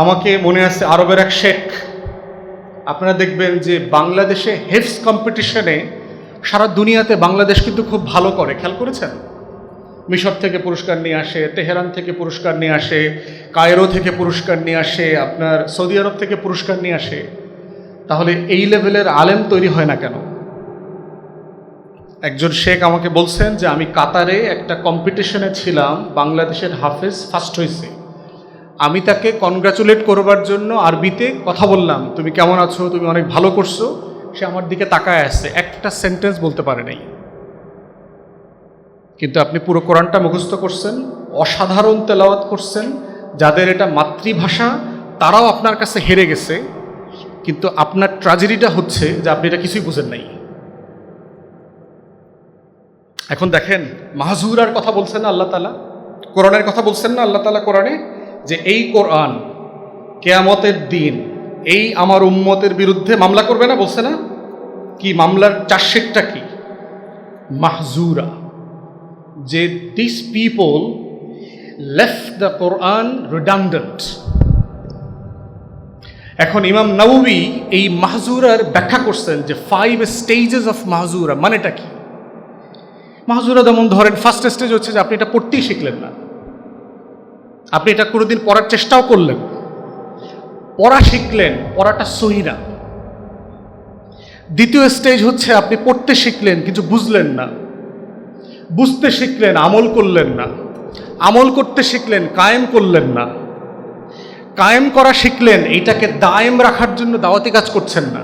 আমাকে মনে আছে আরবের এক শেখ, আপনারা দেখবেন যে বাংলাদেশে হেফজ কম্পিটিশনে সারা দুনিয়াতে বাংলাদেশ কিন্তু খুব ভালো করে, খেয়াল করেছেন? মিশর থেকে পুরস্কার নিয়ে আসে, তেহরান থেকে পুরস্কার নিয়ে আসে, কায়রো থেকে পুরস্কার নিয়ে আসে, আপনার সৌদি আরব থেকে পুরস্কার নিয়ে আসে। তাহলে এই লেভেলের আলেম তৈরি হয় না কেন? একজন শেখ আমাকে বলছেন যে আমি কাতারে একটা কম্পিটিশনে ছিলাম, বাংলাদেশের হাফেজ ফার্স্ট হয়েছে। আমি তাকে কনগ্রাচুলেট করবার জন্য আরবিতে কথা বললাম, তুমি কেমন আছো, তুমি অনেক ভালো করছো। সে আমার দিকে তাকায় আসছে, একটা সেন্টেন্স বলতে পারে নাই। কিন্তু আপনি পুরো কোরআনটা মুখস্থ করছেন, অসাধারণ তেলাওয়াত করছেন, যাদের এটা মাতৃভাষা তারাও আপনার কাছে হেরে গেছে, কিন্তু আপনার ট্র্যাজেডিটা হচ্ছে যে আপনি এটা কিছুই বুঝেন নাই। এখন দেখেন, মাহজুরার কথা বলছেন না আল্লাহ তাআলা, কোরআনের কথা বলছেন না আল্লাহ তাআলা কোরআনে, যে এই কোরআন কিয়ামতের দিন এই আমার উম্মতের বিরুদ্ধে মামলা করবে না, বলছে না? কি মামলার চার্জশিটটা কি? মাহজুরা, যে this people left the Quran redundant. এখন ইমাম নাওয়ী এই মাহজুরার ব্যাখ্যা করছেন যে 5 স্টেজেস অফ মাহজুরা। মানেটা কি? মাহজুরা যেমন ধরেন, ফার্স্ট স্টেজ হচ্ছে যে আপনি এটা পড়তেই শিখলেন না, আপনি এটা কোনোদিন পড়ার চেষ্টাও করলেন, পড়া শিখলেন, পড়াটা সহি না। দ্বিতীয় স্টেজ হচ্ছে আপনি পড়তে শিখলেন কিন্তু বুঝলেন না, বুঝতে শিখলেন আমল করলেন না, আমল করতে শিখলেন কায়েম করলেন না, কায়েম করা শিখলেন এইটাকে দায়েম রাখার জন্য দাওয়াতি কাজ করছেন না।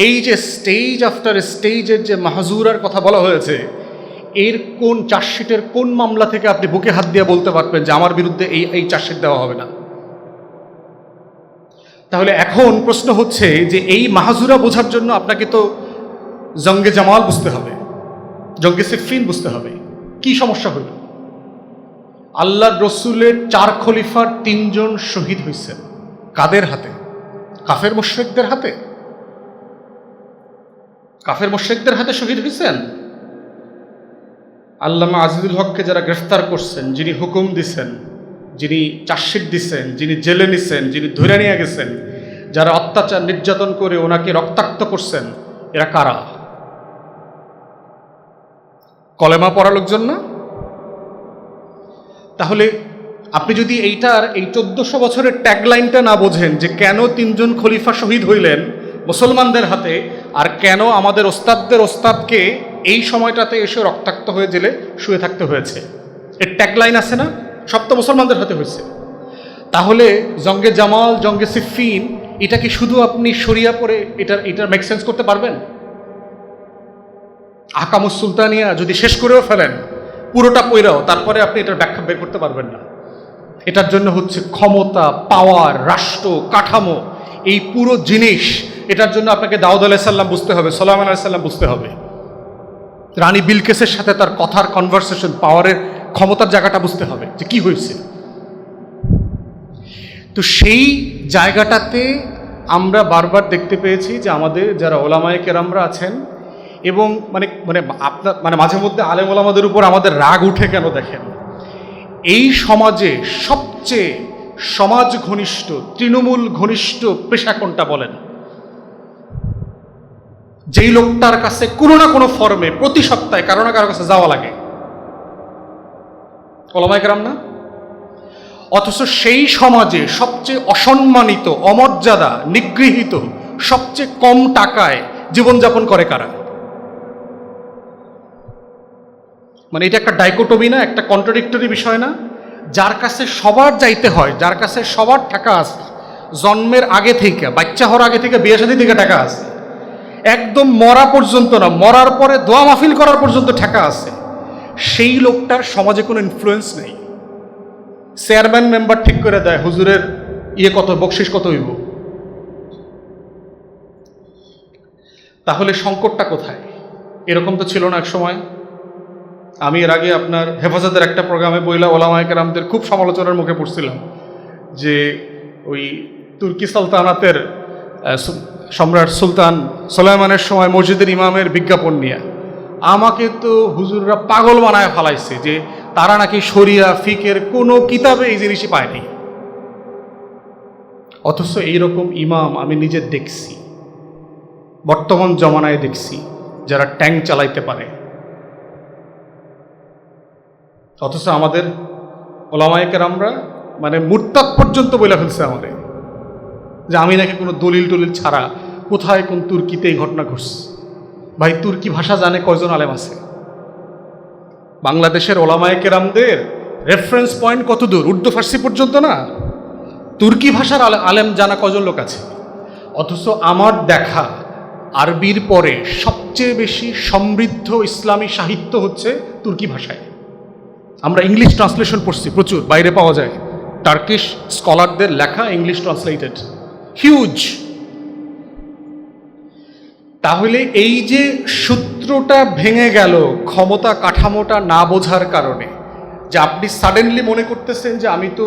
এই যে স্টেজ আফটার স্টেজের যে মাহজুরার কথা বলা হয়েছে, এর কোন চার্জশিটের কোন মামলা থেকে আপনি বুকে হাত দিয়ে বলতে পারবেন যে আমার বিরুদ্ধে এই চার্জশিট দেওয়া হবে না? তাহলে এখন প্রশ্ন হচ্ছে যে এই মাহজুরা বোঝার জন্য আপনাকে তো জঙ্গে জামাল বুঝতে হবে, জঙ্গে সিফিন বুঝতে হবে। কি সমস্যা হইল? আল্লাহর রসুলের 4 খলিফার 3 জন শহীদ হয়েছেন। কাদের হাতে? কাফের মুশরিকদের হাতে। কাফের মুশরিকদের হাতে শহীদ হয়েছেন। আল্লামা আজিজুল হককে যারা গ্রেফতার করছেন, যিনি হুকুম দিছেন, যিনি চার্জশিট দিছেন, যিনি জেলে নিছেন, যিনি ধরে নিয়ে গেছেন, যারা অত্যাচার নির্যাতন করে ওনাকে রক্তাক্ত করছেন, এরা কারা? কলেমা পড়া লোকজন না? তাহলে আপনি যদি এই 1400 বছরের ট্যাগলাইনটা না বোঝেন যে কেন 3 জন খলিফা শহীদ হইলেন মুসলমানদের হাতে, আর কেন আমাদের ওস্তাদদের ওস্তাদকে এই সময়টাতে এসে রক্তাক্ত হয়ে জেলে শুয়ে থাকতে হয়েছে, এর ট্যাগলাইন আছে না? সব তো মুসলমানদের হাতে হয়েছে। তাহলে জঙ্গে জামাল, জঙ্গে সিফিন, এটা কি শুধু আপনি শরিয়া পড়ে এটার মেক সেন্স করতে পারবেন? আহকামুস সুলতানিয়া যদি শেষ করেও ফেলেন পুরোটা পইরাও, তারপরে আপনি এটার ব্যাখ্যা বের করতে পারবেন না। এটার জন্য হচ্ছে ক্ষমতা, পাওয়ার, রাষ্ট্র কাঠামো, এই পুরো জিনিস, এটার জন্য আপনাকে দাউদ আলাইহিস সালাম বুঝতে হবে, সুলাইমান আলাইহিস সালাম বুঝতে হবে, রানী বিলকিসের সাথে তার কথার কনভারসেশন, পাওয়ারের ক্ষমতার জায়গাটা বুঝতে হবে যে কি হয়েছে। তো সেই জায়গাটাতে আমরা বারবার দেখতে পেয়েছি যে আমাদের যারা ওলামায়ে কেরামরা আছেন, এবং আপনার মাঝে মধ্যে আলেম ওলামাদের উপর আমাদের রাগ উঠে কেন দেখেন, এই সমাজে সবচেয়ে সমাজ ঘনিষ্ঠ, তৃণমূল ঘনিষ্ঠ পেশা কোনটা বলেন? যেই লোকটার কাছে কোনো না কোনো ফর্মে প্রতি সপ্তাহে কারো না কারো কাছে যাওয়া লাগে, ওলামায়ে কেরাম না? অথচ সেই সমাজে সবচেয়ে অসম্মানিত, অমর্যাদা, নিগৃহীত, সবচেয়ে কম টাকায় জীবনযাপন করে কারা? এটা একটা ডাইকোটমি না, একটা কন্ট্রাডিক্টরি বিষয় না? যার কাছে সবার যাইতে হয়, যার কাছে সবার টাকা আছে, জন্মের আগে থেকে, বাচ্চা হওয়ার আগে থেকে, বিয়ে শাদী থেকে টাকা আছে, একদম মরা পর্যন্ত না, মরার পরে দোয়া মাহফিল করার পর্যন্ত টাকা আছে, সেই লোকটার সমাজে কোনো ইনফ্লুয়েন্স নেই। চেয়ারম্যান মেম্বার ঠিক করে দেয় হুজুরের কত, বকশিস কত হইব। তাহলে সংকটটা কোথায়? এরকম তো ছিল না এক সময়। আমি এর আগে আপনার হেফাজতের একটা প্রোগ্রামে বইলা ওলামায়ে কেরামদের খুব সমালোচনার মুখে পড়ছিলাম যে ওই তুর্কি সালতানাতের সম্রাট সুলতান সুলাইমানের সময় মসজিদের ইমামের বিজ্ঞাপন নিয়ে আমাকে তো হুজুররা পাগল বানায় ফালাইছে যে তারা নাকি শরিয়া ফিকের কোনো কিতাবে এই জিনিসই পায়নি। অথচ এইরকম ইমাম আমি নিজে দেখছি, বর্তমান জমানায় দেখছি, যারা ট্যাঙ্ক চালাইতে পারে। অথচ আমাদের ওলামায়ে কেরামরা মুরতাদ পর্যন্ত বলে ফেলছে আমাদের যে আমি নাকি কোনো দলিল টলিল ছাড়া কোথায় কোন তুর্কিতে এই ঘটনা ঘটছে। ভাই, তুর্কি ভাষা জানে কয়জন আলেম আছে? বাংলাদেশের ওলামায়ে কেরামদের রেফারেন্স পয়েন্ট কত দূর? উর্দু ফার্সি পর্যন্ত না, তুর্কি ভাষার আলেম জানা কজন লোক আছে? অথচ আমার দেখা আরবির পরে সবচেয়ে বেশি সমৃদ্ধ ইসলামী সাহিত্য হচ্ছে তুর্কি ভাষায়। আমরা ইংলিশ ট্রান্সলেশন পড়ছি প্রচুর, বাইরে পাওয়া যায়, টার্কিশ স্কলারদের লেখা, ইংলিশ ট্রান্সলেটেড, হিউজ। তাহলে এই যে সূত্রটা ভেঙে গেল ক্ষমতা কাঠামোটা না বোঝার কারণে, যে আপনি সাডেনলি মনে করতেছেন যে আমি তো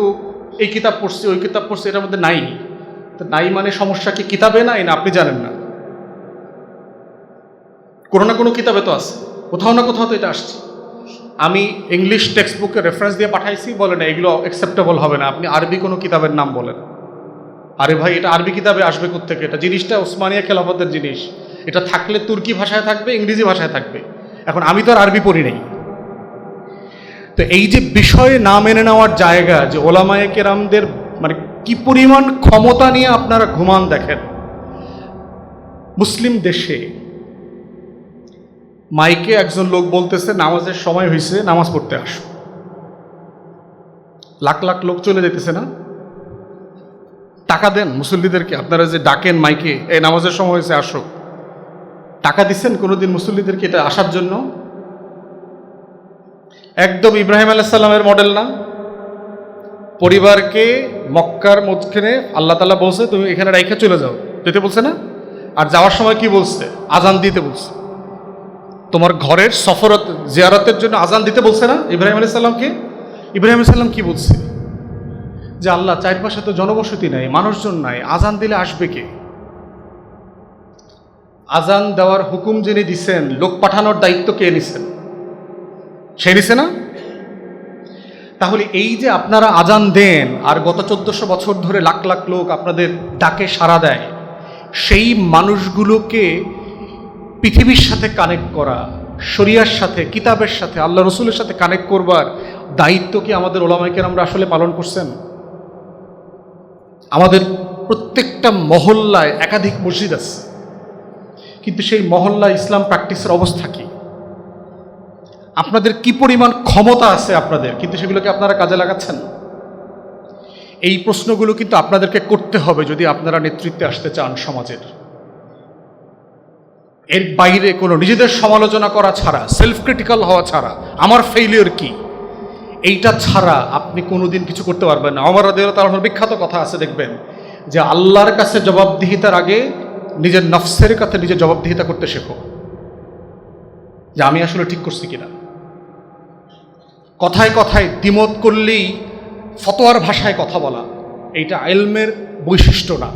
এই কিতাব পড়ছি, ওই কিতাব পড়ছি, এটার মধ্যে নাই। তো নাই মানে সমস্যা কি কিতাবে নাই, না আপনি জানেন না? কোনো না কোনো কিতাবে তো আছে, কোথাও না কোথাও তো এটা আসছে। আমি ইংলিশ টেক্সট বুকে রেফারেন্স দিয়ে পাঠাইছি, বলে না এগুলো অ্যাকসেপ্টেবল হবে না, আপনি আরবি কোনো কিতাবের নাম বলেন। আরে ভাই, এটা আরবি কিতাবে আসবে কোত্থেকে? এটা জিনিসটা ওসমানিয়া খেলাফতের জিনিস, এটা থাকলে তুর্কি ভাষায় থাকবে, ইংরেজি ভাষায় থাকবে। এখন আমি তো আর আরবি পড়ি নাই। তো এই যে বিষয়ে না মেনে নেওয়ার জায়গা, যে ওলামায়ে কেরামদের মানে কি পরিমাণ ক্ষমতা নিয়ে আপনারা ঘুমান দেখেন। মুসলিম দেশে মাইকে একজন লোক বলতেছে নামাজের সময় হয়েছে, নামাজ পড়তে আসো। লাখ লাখ লোক চলে যেতেছে না? টাকা দেন মুসল্লিদেরকে, আপনারা যে ডাকেন মাইকে, এই নামাজের সময় হয়েছে আসো, টাকা দিচ্ছেন কোনোদিন মুসল্লিদেরকে এটা আসার জন্য? একদম ইব্রাহিম আলাইহিস সালামের মডেল না? পরিবারকে মক্কার মধ্যখানে আল্লাহ তাআলা বলছে তুমি এখানে রাইখা চলে যাও, যেতে বলছে না? আর যাওয়ার সময় কি বলছে? আজান দিতে বলছে। তোমার ঘরের সফরত জিয়ারতের জন্য আজান দিতে বলছে না ইব্রাহিম আলাইহিস সালামকে? ইব্রাহিম আলাইহিস সালাম কি বলছে? যে আল্লাহ, চারপাশে তো জনবসতি নাই, মানুষজন নাই, আজান দিলে আসবে কে? আজান দেওয়ার হুকুম যিনি দিছেন, লোক পাঠানোর দায়িত্ব কে নিছেন? সে নিছে না? তাহলে এই যে আপনারা আজান দেন আর গত 1400 বছর ধরে লাখ লাখ লোক আপনাদের ডাকে সাড়া দেয়, সেই মানুষগুলোকে পৃথিবীর সাথে কানেক্ট করা, শরিয়ার সাথে, কিতাবের সাথে, আল্লাহ রসুলের সাথে কানেক্ট করবার দায়িত্ব কি আমাদের ওলামায়ে কেরামরা আসলে পালন করছেন? আমাদের প্রত্যেকটা মহল্লায় একাধিক মসজিদ আছে, কিন্তু সেই মহল্লায় ইসলাম প্র্যাকটিসের অবস্থা কি? আপনাদের কি পরিমাণ ক্ষমতা আছে আপনাদের, কিন্তু সেগুলোকে আপনারা কাজে লাগাচ্ছেন? এই প্রশ্নগুলো কিন্তু আপনাদেরকে করতে হবে যদি আপনারা নেতৃত্বে আসতে চান সমাজের। এর বাইরে কোনো নিজেদের সমালোচনা করা ছাড়া, সেলফ ক্রিটিক্যাল হওয়া ছাড়া, আমার ফেইলিওর কি, এইটা ছাড়া আপনি কোনোদিন কিছু করতে পারবেন না। ওমর রাদিয়াল্লাহু তাআলার বিখ্যাত কথা আছে, দেখবেন যে আল্লাহর কাছে জবাবদিহিতার আগে নিজের নফসের কাছে নিজে জবাবদিহিতা করতে শেখো, যে আমি আসলে ঠিক করছি কিনা। কথায় কথায় দ্বিমত করলেই ফতোয়ার ভাষায় কথা বলা, এইটা ইলমের বৈশিষ্ট্য না।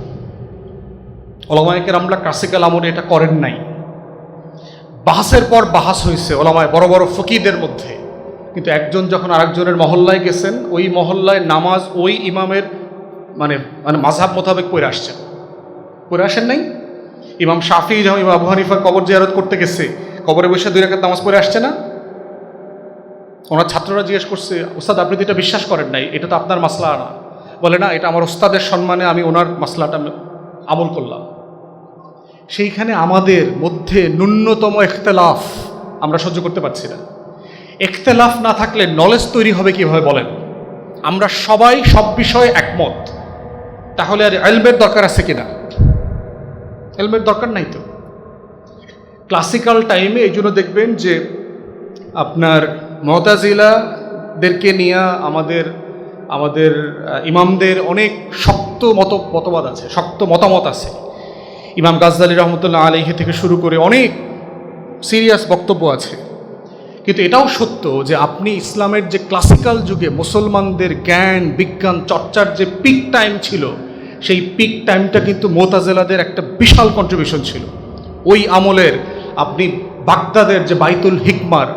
ওলামায়ে কেরামরা ক্লাসিক্যাল আমলে এটা করেন নাই। বাহাসের পর বাহাস হয়েছে ওলামায় বড় বড় ফকিদের মধ্যে, কিন্তু একজন যখন আরেকজনের মহল্লায় গেছেন, ওই মহল্লায় নামাজ ওই ইমামের মানে মানে মাযহাব মোতাবেক পড়ে আসছেন, পড়ে আসেন নাই? ইমাম শাফি যখন ইমাম আবু হানিফার কবর জিয়ারত করতে গেছে, কবরে বসে 2 রাকাত নামাজ পড়ে আসছে না? ওনার ছাত্ররা জিজ্ঞেস করছে, ওস্তাদ আপনি তো এটা বিশ্বাস করেন নাই, এটা তো আপনার মাসলা না। বলে না, এটা আমার ওস্তাদের সম্মানে আমি ওনার মাসলাটা আমল করলাম। সেইখানে আমাদের মধ্যে ন্যূনতম ইখতিলাফ আমরা সহ্য করতে পারছি না। ইখতিলাফ না থাকলে নলেজ তৈরি হবে কিভাবে বলেন? আমরা সবাই সব বিষয়ে একমত, তাহলে আর ইলমের দরকার আছে কিনা? ইলমের দরকার নাই তো। ক্লাসিক্যাল টাইমে এই জন্য দেখবেন যে আপনার মুতাজিলাদেরকে নিয়ে আমাদের ইমামদের অনেক শক্ত মতবাদ আছে, শক্ত মতামত আছে। ইমাম গাজ্জালী রহমতুল্লাহ আলাইহি থেকে শুরু করে অনেক সিরিয়াস বক্তব্য আছে। কিন্তু এটাও সত্য যে আপনি ইসলামের যে ক্লাসিক্যাল যুগে মুসলমানদের জ্ঞান বিজ্ঞান চর্চার যে পিক টাইম ছিল, সেই পিক টাইমটা কিন্তু মুতাজিলাদের একটা বিশাল কন্ট্রিবিউশন ছিল। ওই আমলের আপনি বাগদাদের যে বাইতুল হিকমার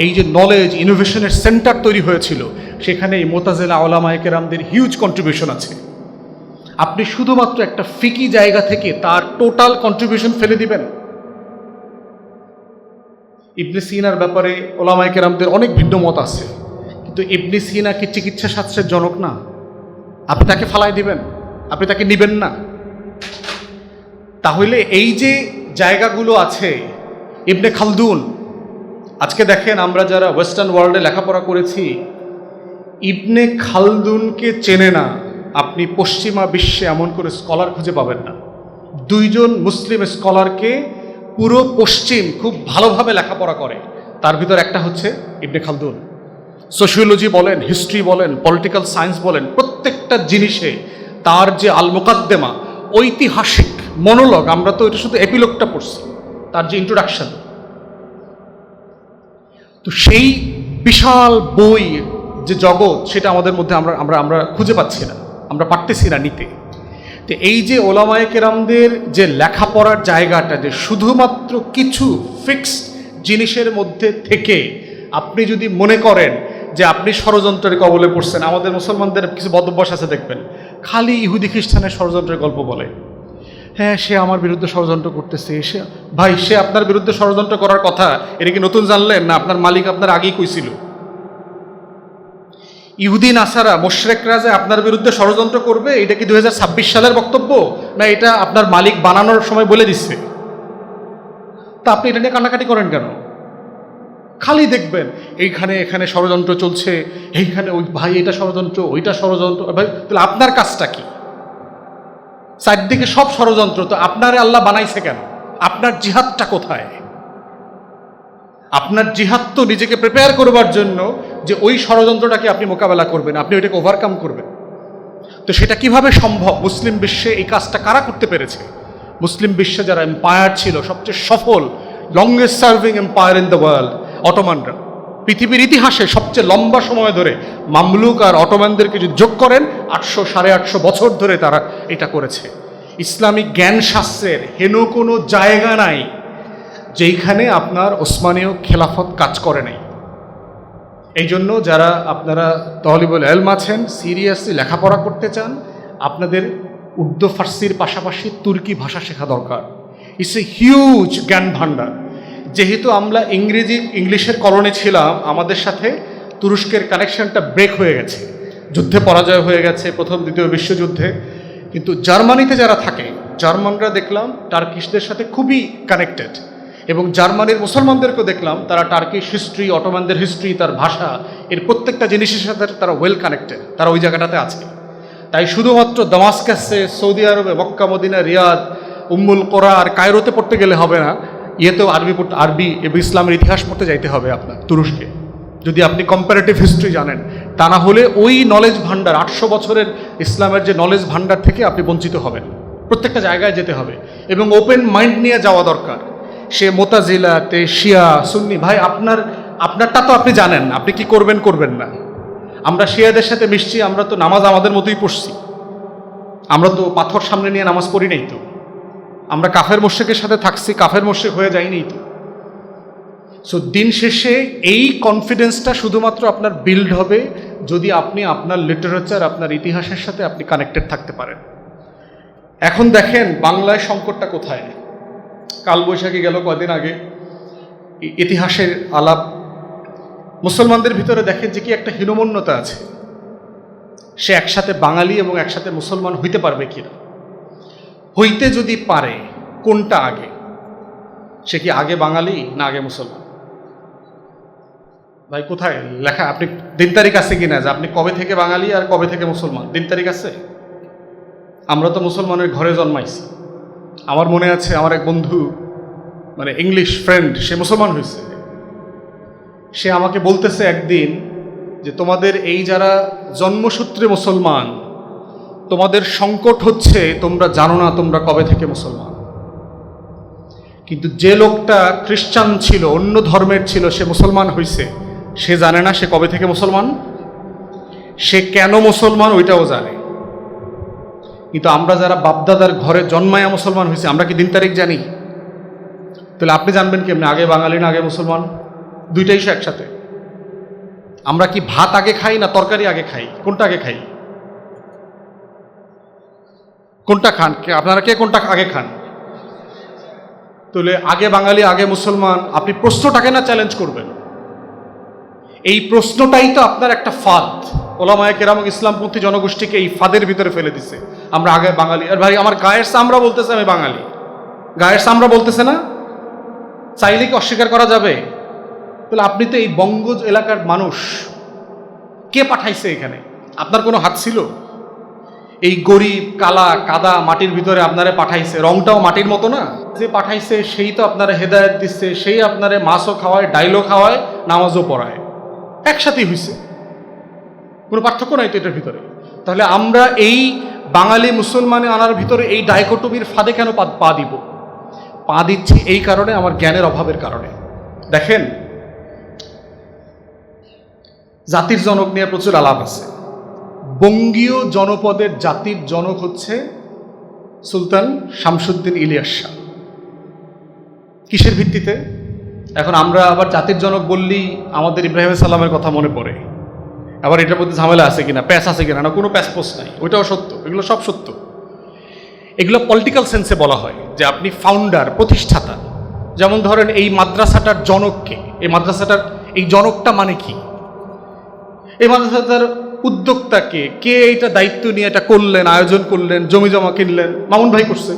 এই যে নলেজ ইনোভেশনের সেন্টার তৈরি হয়েছিল, সেখানে এই মুতাজিলা উলামায়ে কেরামদের হিউজ কন্ট্রিবিউশন আছে। আপনি শুধুমাত্র একটা ফিকি জায়গা থেকে তার টোটাল কন্ট্রিবিউশন ফেলে দিবেন? ইবনে সিনার ব্যাপারে উলামায়ে কেরামদের অনেক ভিন্ন মত আছে, কিন্তু ইবনে সিনা কি চিকিৎসা শাস্ত্রের জনক না? আপনি তাকে ফালাই দিবেন? আপনি তাকে নিবেন না? তাহলে এই যে জায়গাগুলো আছে, ইবনে খালদুন, আজকে দেখেন আমরা যারা ওয়েস্টার্ন ওয়ার্ল্ডে লেখাপড়া করেছি, ইবনে খালদুনকে চেনে না আপনি পশ্চিমা বিশ্বে এমন করে স্কলার খুঁজে পাবেন না। 2 জন মুসলিম স্কলারকে পুরো পশ্চিম খুব ভালোভাবে লেখাপড়া করে, তার ভিতর একটা হচ্ছে ইবনে খালদুন। সোশিওলজি বলেন, হিস্ট্রি বলেন, পলিটিক্যাল সায়েন্স বলেন, প্রত্যেকটা জিনিসে তার যে আল মুকাদ্দেমা, ঐতিহাসিক মনোলগ, আমরা তো এটা শুধু এপিলগটা পড়ছি, তার যে ইন্ট্রোডাকশন, তো সেই বিশাল বই যে জগৎ, সেটা আমাদের মধ্যে আমরা আমরা আমরা খুঁজে পাচ্ছি না, আমরা পারতেছি না নিতে। তো এই যে ওলামায়ে কেরামদের যে লেখাপড়ার জায়গাটা, যে শুধুমাত্র কিছু ফিক্সড জিনিসের মধ্যে থেকে আপনি যদি মনে করেন যে আপনি ষড়যন্ত্রের কবলে পড়ছেন, আমাদের মুসলমানদের কিছু বদভ্যাস আছে দেখবেন, খালি ইহুদি খ্রিস্টানের ষড়যন্ত্রের গল্প বলে। হ্যাঁ, সে আমার বিরুদ্ধে ষড়যন্ত্র করতেছে, সে ভাই সে আপনার বিরুদ্ধে ষড়যন্ত্র করার কথা এটা কি নতুন জানলেন, না আপনার মালিক আপনার আগেই কইছিল? ইহুদি নাসারা মোশরেকরা যে আপনার বিরুদ্ধে ষড়যন্ত্র করবে, এটা কি 2026 সালের বক্তব্য, না এটা আপনার মালিক বানানোর সময় বলে দিচ্ছে? তা আপনি এটা নিয়ে কান্নাকাটি করেন কেন? খালি দেখবেন এইখানে এখানে ষড়যন্ত্র চলছে, এইখানে ওই ভাই এটা ষড়যন্ত্র, ওইটা ষড়যন্ত্র। ভাই তাহলে আপনার কাজটা কি? চারদিকে সব ষড়যন্ত্র, তো আপনারে আল্লাহ বানাইছে কেন? আপনার জিহাদটা কোথায়? আপনার জিহাদ তো নিজেকে প্রিপেয়ার করবার জন্য, যে ওই ষড়যন্ত্রটাকে আপনি মোকাবেলা করবেন, আপনি ওইটাকে ওভারকাম করবেন। তো সেটা কিভাবে সম্ভব? মুসলিম বিশ্বে এই কাজটা কারা করতে পেরেছে? মুসলিম বিশ্বে যারা এম্পায়ার ছিল, সবচেয়ে সফল, longest serving empire in the world, অটোমানরা। পৃথিবীর ইতিহাসে সবচেয়ে লম্বা সময় ধরে মামলুক আর অটোমানদেরকে যদি যোগ করেন, 800-850 বছর ধরে তারা এটা করেছে। ইসলামিক জ্ঞান শাস্ত্রের হেন কোনো জায়গা নাই যেইখানে আপনার ওসমানীয় খেলাফত কাজ করে নাই। এই জন্য যারা আপনারা তহলিবুল ইলম আছেন, সিরিয়াসলি লেখাপড়া করতে চান, আপনাদের উর্দু ফার্সির পাশাপাশি তুর্কি ভাষা শেখা দরকার। ইটস এ হিউজ জ্ঞান ভাণ্ডার। যেহেতু আমরা ইংলিশের কলোনি ছিলাম, আমাদের সাথে তুরস্কের কানেকশনটা ব্রেক হয়ে গেছে, যুদ্ধে পরাজয় হয়ে গেছে প্রথম দ্বিতীয় বিশ্বযুদ্ধে। কিন্তু জার্মানিতে যারা থাকে, জার্মানরা দেখলাম টার্কিশদের সাথে খুবই কানেক্টেড, এবং জার্মানির মুসলমানদেরকেও দেখলাম তারা টার্কিশ হিস্ট্রি, অটোমানদের হিস্ট্রি, তার ভাষা, এর প্রত্যেকটা জিনিসের সাথে তারা ওয়েল কানেক্টেড, তারা ওই জায়গাটাতে আছে। তাই শুধুমাত্র দামাস্কাসে, সৌদি আরবে, মক্কা, মদিনা, রিয়াদ, উম্মুল কোরা আর কায়রোতে পড়তে গেলে হবে না, ইয়েতেও আরবি এবং ইসলামের ইতিহাস পড়তে যাইতে হবে আপনার তুরস্কে, যদি আপনি কম্পারেটিভ হিস্ট্রি জানেন। তা না হলে ওই নলেজ ভাণ্ডার, 800 বছরের ইসলামের যে নলেজ ভাণ্ডার থেকে আপনি বঞ্চিত হবেন। প্রত্যেকটা জায়গায় যেতে হবে এবং ওপেন মাইন্ড নিয়ে যাওয়া দরকার। সে মোতাজিলাতে, শিয়া, সুন্নি, ভাই আপনারটা তো আপনি জানেন, আপনি কি করবেন করবেন না। আমরা শিয়াদের সাথে মিশছি, আমরা তো নামাজ আমাদের মতোই পড়ছি, আমরা তো পাথর সামনে নিয়ে নামাজ পড়ি নাই তো। আমরা কাফের মুশরিকের সাথে থাকছি, কাফের মুশরিক হয়ে যাইনি তো। সো দিন শেষে এই কনফিডেন্সটা শুধুমাত্র আপনার বিল্ড হবে যদি আপনি আপনার লিটারেচার, আপনার ইতিহাসের সাথে আপনি কানেক্টেড থাকতে পারেন। এখন দেখেন বাংলায় সংকটটা কোথায়। কালবৈশাখী গেল কয়দিন আগে, ইতিহাসের আলাপ। মুসলমানদের ভিতরে দেখেন যে কি একটা হীনমন্যতা আছে, সে একসাথে বাঙালি এবং একসাথে মুসলমান হইতে পারবে কিনা। হইতে যদি পারে, কোনটা আগে? সে কি আগে বাঙালি না আগে মুসলমান? ভাই কোথায় লেখা? আপনি দিন তারিখ আছে কিনা যে আপনি কবে থেকে বাঙালি আর কবে থেকে মুসলমান? দিন তারিখ আছে? আমরা তো মুসলমানের ঘরে জন্মাইছি। আমার মনে আছে আমার এক বন্ধু, মানে ইংলিশ ফ্রেন্ড, সে মুসলমান হয়েছে। সে আমাকে বলতেছে একদিন যে তোমাদের এই যারা জন্মসূত্রে মুসলমান, তোমাদের সংকট হচ্ছে তোমরা জানো না তোমরা কবে থেকে মুসলমান। কিন্তু যে লোকটা খ্রিস্টান ছিল, অন্য ধর্মের ছিল, সে মুসলমান হয়েছে, সে জানে না সে কবে থেকে মুসলমান, সে কেন মুসলমান ওইটাও জানে। কিন্তু আমরা যারা বাপদাদার ঘরে জন্মায়া মুসলমান হয়েছে, আমরা কি দিন তারিখ জানি? তাহলে আপনি জানবেন কি আপনি আগে বাঙালি না আগে মুসলমান? দুইটাই সে একসাথে। আমরা কি ভাত আগে খাই না তরকারি আগে খাই? কোনটা আগে খাই? কোনটা খান? আপনারা কে কোনটা আগে খান? তাহলে আগে বাঙালি আগে মুসলমান, আপনি প্রশ্নটাকে না চ্যালেঞ্জ করবেন? এই প্রশ্নটাই তো আপনার একটা ফাঁদ। ওলামায়ে কেরাম ইসলামপন্থী জনগোষ্ঠীকে এই ফাঁদের ভিতরে ফেলে দিছে। আমরা আগে বাঙালি, আর ভাই আমার গায়ের চামড়া বলতেছে আমি বাঙালি, গায়ের চামড়া বলতেছে না, চাইলে কি অস্বীকার করা যাবে? তাহলে আপনি তো এই বঙ্গ এলাকার মানুষ, কে পাঠাইছে এখানে? আপনার কোনো হাত ছিল? এই গরিব কালা কাদা মাটির ভিতরে আপনারে পাঠাইছে, রংটাও মাটির মতো না, যে পাঠাইছে সেই তো আপনারা হেদায়েত দিচ্ছে, সেই আপনারে মাছও খাওয়ায়, ডাইলও খাওয়ায়, নামাজও পড়ায়। একসাথেই হয়েছে, কোনো পার্থক্য নাই তো এটার ভিতরে। তাহলে আমরা এই বাঙালি মুসলমানে আনার ভিতরে এই ডাইকোটমির ফাঁদে কেন পা দিব? পা দিচ্ছি এই কারণে, আমার জ্ঞানের অভাবের কারণে। দেখেন, জাতির জনক নিয়ে প্রচুর আলাপ আছে। বঙ্গীয় জনপদের জাতির জনক হচ্ছে সুলতান শামসুদ্দিন ইলিয়াস শাহ। কিসের ভিত্তিতে? এখন আমরা আবার জাতির জনক বললেই আমাদের ইব্রাহিম সাল্লামের কথা মনে পড়ে। আবার এটার মধ্যে ঝামেলা আছে কিনা, প্যাচ আছে কিনা, না কোনো প্যাচ পোস নাই, ওইটাও সত্য, এগুলো সব সত্য। এগুলো পলিটিক্যাল সেন্সে বলা হয় যে আপনি ফাউন্ডার, প্রতিষ্ঠাতা। যেমন ধরেন এই মাদ্রাসাটার জনককে, এই মাদ্রাসাটার এই জনকটা মানে কি, এই মাদ্রাসাটার উদ্যোক্তাকে, কে এইটা দায়িত্ব নিয়ে এটা করলেন, আয়োজন করলেন, জমি জমা কিনলেন, মামুন ভাই করছে।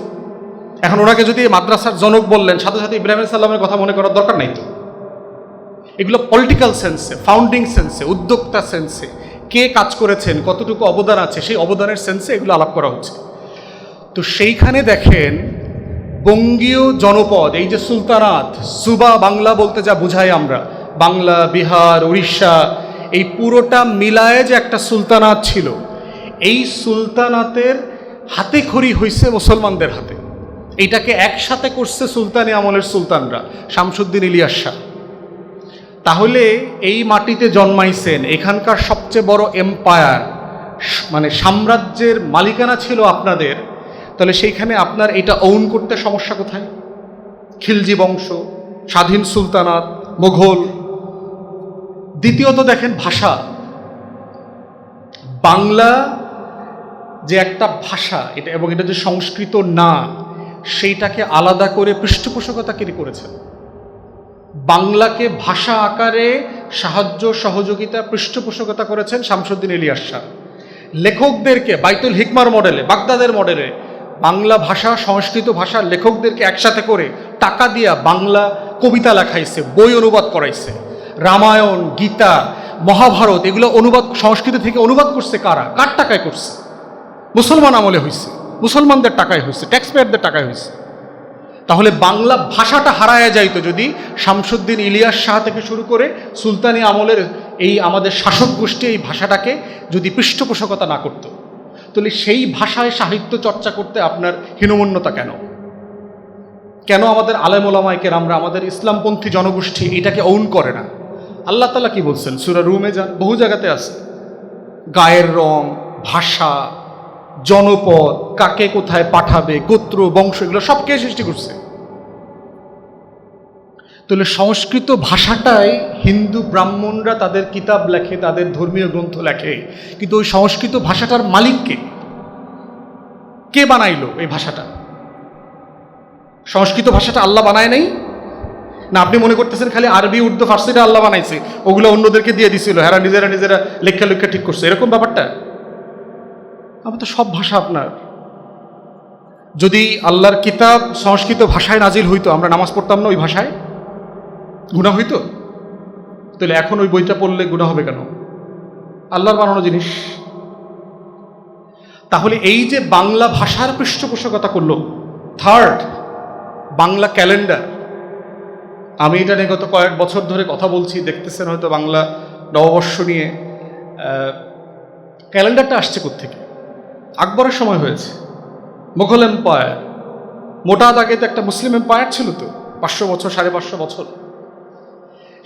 এখন ওনাকে যদি মাদ্রাসার জনক বললেন, সাথে সাথে ইব্রাহিম সাল্লামের কথা মনে করার দরকার নাই তো। এগুলো পলিটিক্যাল সেন্সে, ফাউন্ডিং সেন্সে, উদ্যোক্তা সেন্সে, কে কাজ করেছেন, কতটুকু অবদান আছে, সেই অবদানের সেন্সে এগুলো আলাপ করা হচ্ছে। তো সেইখানে দেখেন বঙ্গীয় জনপদ, এই যে সুলতানাত, সুবা বাংলা বলতে যা বুঝাই আমরা, বাংলা, বিহার, উড়িষ্যা, এই পুরোটা মিলায়ে যে একটা সুলতানাত ছিল, এই সুলতানাতের হাতে খড়ি হইছে মুসলমানদের হাতে। এইটাকে একসাথে করছে সুলতানি আমলের সুলতানরা, শামসুদ্দিন ইলিয়াস শাহ। তাহলে এই মাটিতে জন্মাইছেন, এখানকার সবচেয়ে বড় এম্পায়ার, মানে সাম্রাজ্যের মালিকানা ছিল আপনাদের। তাহলে সেইখানে আপনার এটা ওন করতে সমস্যা কোথায়? খিলজি বংশ, স্বাধীন সুলতানাত, মোঘল। দ্বিতীয়ত দেখেন ভাষা, বাংলা যে একটা ভাষা, এটা এবং এটা যে সংস্কৃত না, সেইটাকে আলাদা করে পৃষ্ঠপোষকতা কে করেছেন? বাংলাকে ভাষা আকারে সাহায্য, সহযোগিতা, পৃষ্ঠপোষকতা করেছেন শামসুদ্দিন ইলিয়াস শাহ। লেখকদেরকে বাইতুল হিকমার মডেলে, বাগদাদের মডেলে বাংলা ভাষা, সংস্কৃত ভাষার লেখকদেরকে একসাথে করে টাকা দিয়া বাংলা কবিতা লেখাইছে, বই অনুবাদ করাইছে। রামায়ণ, গীতা, মহাভারত এগুলো অনুবাদ সংস্কৃত থেকে অনুবাদ করছে কারা? কার টাকায় করছে? মুসলমান আমলে হয়েছে, মুসলমানদের টাকায় হয়েছে, ট্যাক্স পেয়ারদের টাকায় হয়েছে। তাহলে বাংলা ভাষাটা হারায় যাইতো যদি শামসুদ্দিন ইলিয়াস শাহ থেকে শুরু করে সুলতানি আমলের এই আমাদের শাসক গোষ্ঠী এই ভাষাটাকে যদি পৃষ্ঠপোষকতা না করত। তাহলে সেই ভাষায় সাহিত্য চর্চা করতে আপনার হীনমন্যতা কেন? কেন আমাদের আলেম ওলামায়ে কেরামরা, আমাদের ইসলামপন্থী জনগোষ্ঠী এটাকে ওন করে না? আল্লাহ তাআলা কি বলছেন? সূরা রুমে যান, বহু জায়গাতে আছে। গায়ের রং, ভাষা, জনপদ, কাকে কোথায় পাঠাবে, গোত্র, বংশ, এগুলো সব কে সৃষ্টি করছে? তাহলে সংস্কৃত ভাষাটাই হিন্দু ব্রাহ্মণরা তাদের কিতাব লেখে, তাদের ধর্মীয় গ্রন্থ লেখে, কিন্তু ওই সংস্কৃত ভাষাটার মালিককে? কে বানাইলো এই ভাষাটা? সংস্কৃত ভাষাটা আল্লাহ বানায় নাই? না আপনি মনে করতেছেন খালি আরবি, উর্দু, ফার্সিটা আল্লাহ বানাইছে, ওগুলো অন্যদেরকে দিয়ে দিছিল, হ্যাঁ নিজেরা নিজেরা লেখা লেখা ঠিক করছে, এরকম ব্যাপারটা? আমার তো সব ভাষা আপনার। যদি আল্লাহর কিতাব সংস্কৃত ভাষায় নাজিল হইতো, আমরা নামাজ পড়তাম না ওই ভাষায়? গুনাহ হইতো? তাহলে এখন ওই বইটা পড়লে গুনাহ হবে কেন? আল্লাহর বানানো জিনিস। তাহলে এই যে বাংলা ভাষার পৃষ্ঠপোষকতা করলো। Third, Bangla calendar. আমি এটা নিয়ে গত কয়েক বছর ধরে কথা বলছি, দেখতেছেন হয়তো বাংলা নববর্ষ নিয়ে। ক্যালেন্ডারটা আসছে কোত্থেকে? আকবরের সময় হয়েছে, মুঘল এম্পায়ার। মোটা দাগে তো একটা মুসলিম এম্পায়ার ছিল তো, 500 বছর, 550 বছর।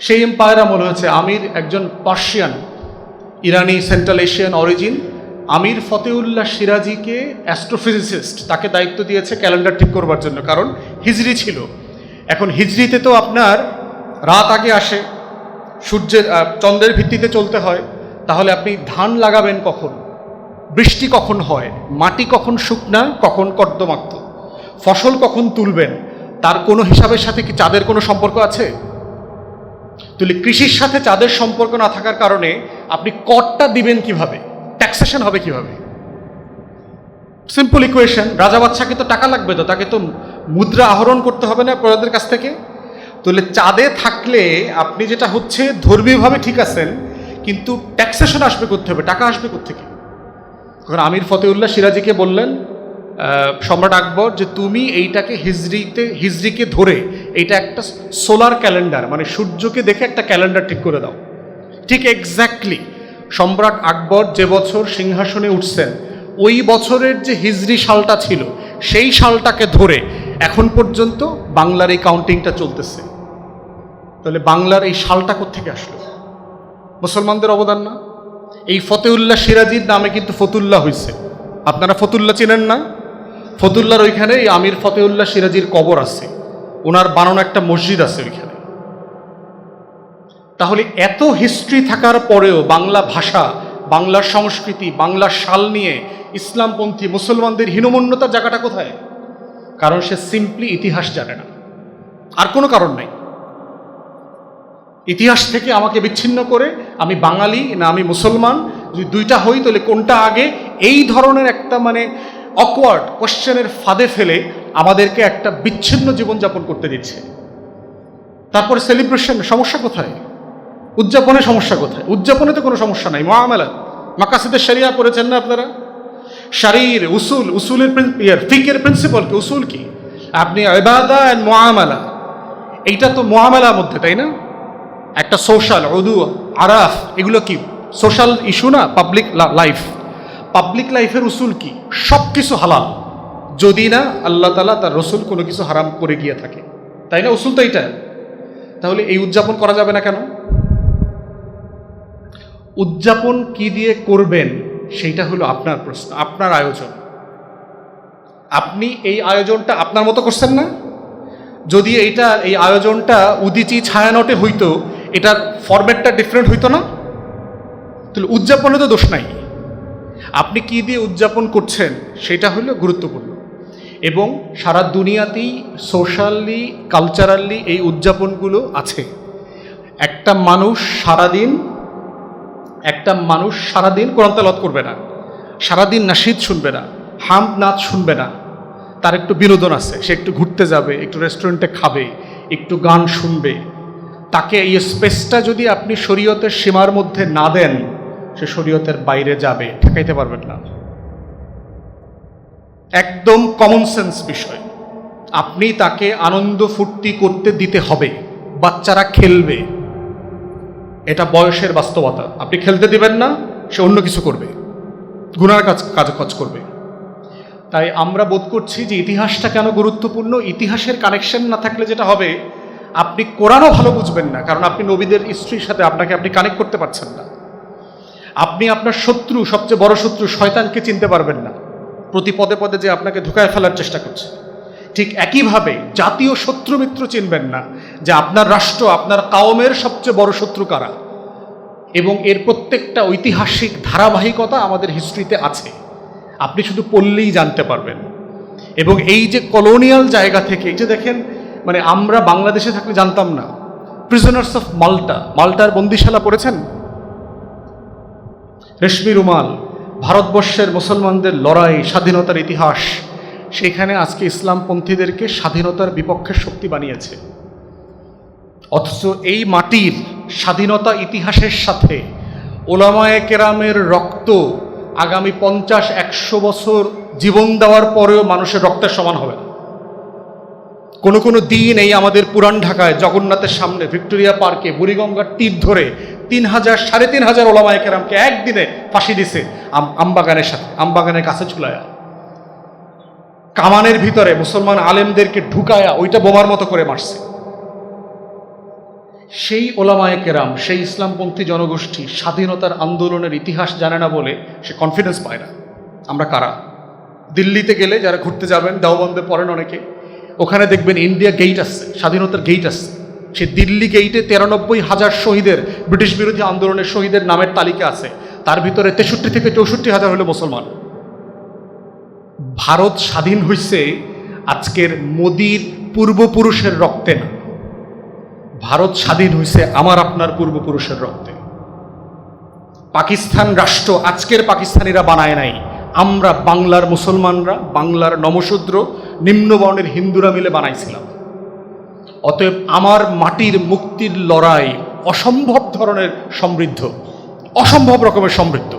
সেই এম্পায়ার আমল হয়েছে। আমির একজন পার্সিয়ান, ইরানি, সেন্ট্রাল এশিয়ান অরিজিন, আমির ফতেউল্লাহ সিরাজিকে অ্যাস্ট্রোফিজিসিস্ট, তাকে দায়িত্ব দিয়েছে ক্যালেন্ডার ঠিক করবার জন্য, কারণ হিজরি ছিল। এখন হিজরিতে তো আপনার রাত আগে আসে, সূর্যের চন্দ্রের ভিত্তিতে চলতে হয়। তাহলে আপনি ধান লাগাবেন কখন, বৃষ্টি কখন হয়, মাটি কখন শুকনা, কখন কর্দমাক্ত, ফসল কখন তুলবেন, তার কোনো হিসাবের সাথে কি চাঁদের কোনো সম্পর্ক আছে? তাহলে কৃষির সাথে চাঁদের সম্পর্ক না থাকার কারণে আপনি করটা দিবেন কিভাবে, ট্যাক্সেশন হবে কিভাবে? Simple equation. রাজা বাদশাকে তো টাকা লাগবে, তো তাকে তো মুদ্রা আহরণ করতে হবে না প্রজাদের কাছ থেকে? তাহলে চাঁদে থাকলে আপনি যেটা হচ্ছে ধর্মীয়ভাবে ঠিক আছেন, কিন্তু ট্যাক্সেশন আসবে করতে হবে, টাকা আসবে কোত্থেকে? তখন আমির ফতেউল্লাহ সিরাজিকে বললেন সম্রাট আকবর যে তুমি এইটাকে হিজরিকে ধরে এইটা একটা সোলার ক্যালেন্ডার, মানে সূর্যকে দেখে একটা ক্যালেন্ডার ঠিক করে দাও। ঠিক এক্স্যাক্টলি সম্রাট আকবর যে বছর সিংহাসনে উঠছেন ওই বছরের যে হিজরি সালটা ছিল সেই সালটাকে ধরে এখন পর্যন্ত বাংলার এই কাউন্টিংটা চলতেছে। তাহলে বাংলার এই সালটা কোত্থেকে আসলো? মুসলমানদের অবদান না? এই ফতেউল্লাহ সিরাজির নামে কিন্তু ফতুল্লাহ হয়েছে। আপনারা ফতুল্লাহ চেনেন না? ফতুল্লাহর ওইখানে এই আমির ফতেউল্লাহ সিরাজির কবর আছে, ওনার বানানো একটা মসজিদ আছে ওইখানে। তাহলে এত হিস্ট্রি থাকার পরেও বাংলা ভাষা, বাংলার সংস্কৃতি, বাংলার শাল নিয়ে ইসলামপন্থী মুসলমানদের হীনমন্যতার জায়গাটা কোথায়? কারণ সে সিম্পলি ইতিহাস জানে না, আর কোনো কারণ নাই। ইতিহাস থেকে আমাকে বিচ্ছিন্ন করে আমি বাঙালি না আমি মুসলমান যদি দুইটা হই তাহলে কোনটা আগে, এই ধরনের একটা অকওয়ার্ড কোশ্চেনের ফাঁদে ফেলে আমাদেরকে একটা বিচ্ছিন্ন জীবনযাপন করতে দিচ্ছে। তারপরে সেলিব্রেশন, সমস্যা কোথায়? উদযাপনে সমস্যা কোথায়? উদযাপনে তো কোনো সমস্যা নাই। মুআমালাত, মাকাসিদের শরিয়া পড়েছেন না আপনারা? শরীর উসুলের ফিকের প্রিন্সিপাল কি? উসুল কি? আপনি ইবাদা এন্ড মুআমালা, এইটা তো মুআমালার মধ্যে, তাই না? একটা সোশ্যাল উদু আরাফ, এগুলো কি সোশ্যাল ইস্যু না? পাবলিক লাইফ, পাবলিক লাইফের উসুল কি? সব কিছু হালাল যদি না আল্লাহ তাআলা তার রসুল কোনো কিছু হারাম করে গিয়ে থাকে, তাই না? উসুল তো এইটা। তাহলে এই উদযাপন করা যাবে না কেন? উদযাপন কি দিয়ে করবেন সেইটা হলো আপনার প্রশ্ন, আপনার আয়োজন। আপনি এই আয়োজনটা আপনার মতো করছেন না? যদি এই আয়োজনটা উদিচি ছায়ানটে হইতো, এটার ফরম্যাটটা ডিফারেন্ট হইতো না? তাহলে উদযাপনে তো দোষ নাই। আপনি কি দিয়ে উদযাপন করছেন সেটা হলো গুরুত্বপূর্ণ। এবং সারা দুনিয়াতেই সোশ্যালি কালচারালি এই উদযাপনগুলো আছে। একটা মানুষ সারাদিন কোরআন তেলাওয়াত করবে না, সারাদিন নাশিদ শুনবে না, হামদ নাচ শুনবে না। তার একটু বিনোদন আছে, সে একটু ঘুরতে যাবে, একটু রেস্টুরেন্টে খাবে, একটু গান শুনবে। তাকে এই স্পেসটা যদি আপনি শরীয়তের সীমার মধ্যে না দেন, সে শরীয়তের বাইরে যাবে, ঠেকাইতে পারবেন না। একদম কমন সেন্স বিষয়। আপনি তাকে আনন্দ ফুর্তি করতে দিতে হবে। বাচ্চারা খেলবে, এটা বয়সের বাস্তবতা। আপনি খেলতে দিবেন না, সে অন্য কিছু করবে, গুনার কাজ করবে। তাই আমরা বোধ করছি যে ইতিহাসটা কেন গুরুত্বপূর্ণ। ইতিহাসের কানেকশন না থাকলে যেটা হবে, আপনি কোরআনও ভালো বুঝবেন না, কারণ আপনি নবীদের হিস্ট্রির সাথে আপনি কানেক্ট করতে পারছেন না। আপনি আপনার শত্রু, সবচেয়ে বড় শত্রু শয়তানকে চিনতে পারবেন না, প্রতি পদে পদে যে আপনাকে ধোঁকায় ফেলার চেষ্টা করছে। ঠিক একইভাবে জাতীয় শত্রু মিত্র চিনবেন না, যে আপনার রাষ্ট্র, আপনার কাওমের সবচেয়ে বড় শত্রু কারা। এবং এর প্রত্যেকটা ঐতিহাসিক ধারাবাহিকতা আমাদের হিস্ট্রিতে আছে, আপনি শুধু পড়লেই জানতে পারবেন। এবং এই যে কলোনিয়াল জায়গা থেকে, এই যে দেখেন, আমরা বাংলাদেশে থাকলে জানতাম না। প্রিজনার্স অফ মাল্টার বন্দিশালা পড়েছেন? রেশমি রুমাল, ভারতবর্ষের মুসলমানদের লড়াই, স্বাধীনতার ইতিহাস, সেখানে আজকে ইসলামপন্থীদেরকে স্বাধীনতার বিপক্ষের শক্তি বানিয়েছে। অথচ এই মাটির স্বাধীনতা ইতিহাসের সাথে ওলামায়ে কেরামের রক্ত আগামী 50-100 বছর জীবন দেওয়ার পরেও মানুষের রক্তের সমান হবে না। কোনো দিন এই আমাদের পুরান ঢাকায় জগন্নাথের সামনে ভিক্টোরিয়া পার্কে বুড়িগঙ্গার তীর ধরে 3,000-3,500 ওলামায়ে কেরামকে একদিনে ফাঁসি দিছে আমবাগানের কাছে ঝুলায়া। কামানের ভিতরে মুসলমান আলেমদেরকে ঢুকায়া ওইটা বোমার মতো করে মারছে। সেই ওলামায়ে কেরাম, সেই ইসলামপন্থী জনগোষ্ঠী স্বাধীনতার আন্দোলনের ইতিহাস জানে না বলে সে কনফিডেন্স পায় না। আমরা কারা? দিল্লিতে গেলে যারা ঘুরতে যাবেন, দেওবন্দে পড়েন অনেকে, ওখানে দেখবেন ইন্ডিয়া গেট আসছে, স্বাধীনতার গেট আসছে। সে দিল্লি গেইটে 93,000 শহীদের, ব্রিটিশ বিরোধী আন্দোলনের শহীদের নামের তালিকা আছে। তার ভিতরে 63,000-64,000 হলো মুসলমান। ভারত স্বাধীন হয়েছে আজকের মোদির পূর্বপুরুষের রক্তে না, ভারত স্বাধীন হয়েছে আমার আপনার পূর্বপুরুষের রক্তে। পাকিস্তান রাষ্ট্র আজকের পাকিস্তানিরা বানায় নাই, আমরা বাংলার মুসলমানরা, বাংলার নমশূদ্র, নিম্নবর্ণের হিন্দুরা মিলে বানাইছিলাম। অতএব আমার মাটির মুক্তির লড়াই অসম্ভব ধরনের সমৃদ্ধ, অসম্ভব রকমের সমৃদ্ধ।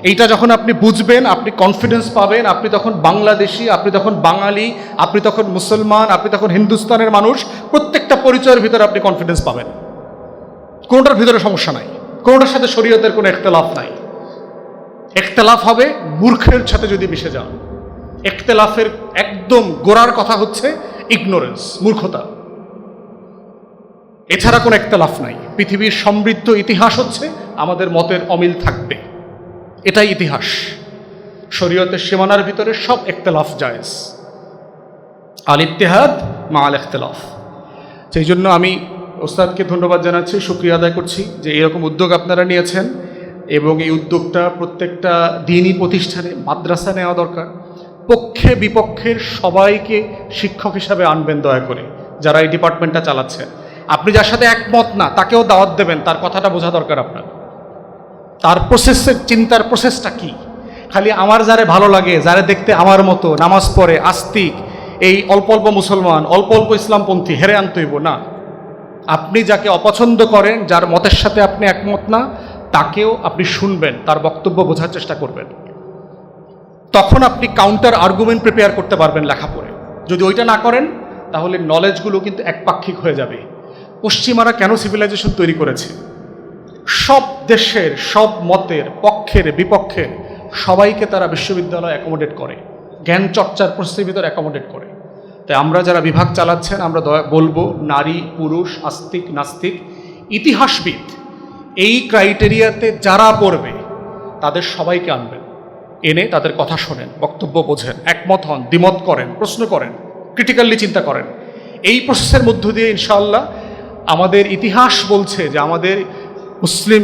এইটা যখন আপনি বুঝবেন, আপনি কনফিডেন্স পাবেন, আপনি তখন বাংলাদেশি, আপনি তখন বাঙালি, আপনি তখন মুসলমান, আপনি তখন হিন্দুস্তানের মানুষ, প্রত্যেকটা পরিচয়ের ভিতরে আপনি কনফিডেন্স পাবেন, কোনটার ভিতরে সমস্যা নাই। কোনোটার সাথে শরীয়তের কোনো ইখতিলাফ নাই। ইখতিলাফ হবে মূর্খের সাথে যদি মিশে যান। ইখতিলাফের একদম গোড়ার কথা হচ্ছে ইগনোরেন্স, মূর্খতা। এছাড়া কোনো ইখতিলাফ নাই। পৃথিবীর সমৃদ্ধ ইতিহাস হচ্ছে আমাদের মতের অমিল থাকবে, এটাই ইতিহাস। শরীয়তের সীমানার ভিতরে সব ইখতিলাফ জায়েজ। আল ইত্তেহাদ মা আল ইখতিলাফ। সেই জন্য আমি ওস্তাদকে ধন্যবাদ জানাচ্ছি, শুকরিয়া আদায় করছি যে এরকম উদ্যোগ আপনারা নিয়েছেন, এবং এই উদ্যোগটা প্রত্যেকটা দিনই প্রতিষ্ঠানে, মাদ্রাসা নেওয়া দরকার। পক্ষে বিপক্ষের সবাইকে শিক্ষক হিসাবে আনবেন দয়া করে, যারা এই ডিপার্টমেন্টটা চালাচ্ছেন। আপনি যার সাথে একমত না তাকেও দাওয়াত দেবেন, তার কথাটা বোঝা দরকার আপনার। তার প্রসেসের চিন্তার প্রসেসটা কি। খালি আমার যারে ভালো লাগে, যারে দেখতে আমার মতো নামাজ পড়ে, আস্তিক, এই অল্প অল্প মুসলমান, অল্প অল্প ইসলামপন্থী হেরে আনতে হইব না। আপনি যাকে অপছন্দ করেন, যার মতের সাথে আপনি একমত না, তাকেও আপনি শুনবেন, তার বক্তব্য বোঝার চেষ্টা করবেন। তখন আপনি কাউন্টার আর্গুমেন্ট প্রিপেয়ার করতে পারবেন লেখা পড়ে। যদি ওইটা না করেন তাহলে নলেজগুলো কিন্তু একপাক্ষিক হয়ে যাবে। পশ্চিমারা কেন সিভিলাইজেশন তৈরি করেছে? সব দেশের, সব মতের, পক্ষের বিপক্ষের সবাইকে তারা বিশ্ববিদ্যালয় অ্যাকোমোডেট করে, জ্ঞান চর্চার প্রস্তুতির ভিতরে অ্যাকোমোডেট করে। তাই আমরা যারা বিভাগ চালাচ্ছেন, আমরা বলবো নারী, পুরুষ, আস্তিক, নাস্তিক, ইতিহাসবিদ, এই ক্রাইটেরিয়াতে যারা পড়বে তাদের সবাইকে আনবেন, এনে তাদের কথা শোনেন, বক্তব্য বোঝেন, একমত হন, দ্বিমত করেন, প্রশ্ন করেন, ক্রিটিক্যালি চিন্তা করেন। এই প্রসেসের মধ্য দিয়ে ইনশাআল্লাহ আমাদের ইতিহাস বলছে যে আমাদের মুসলিম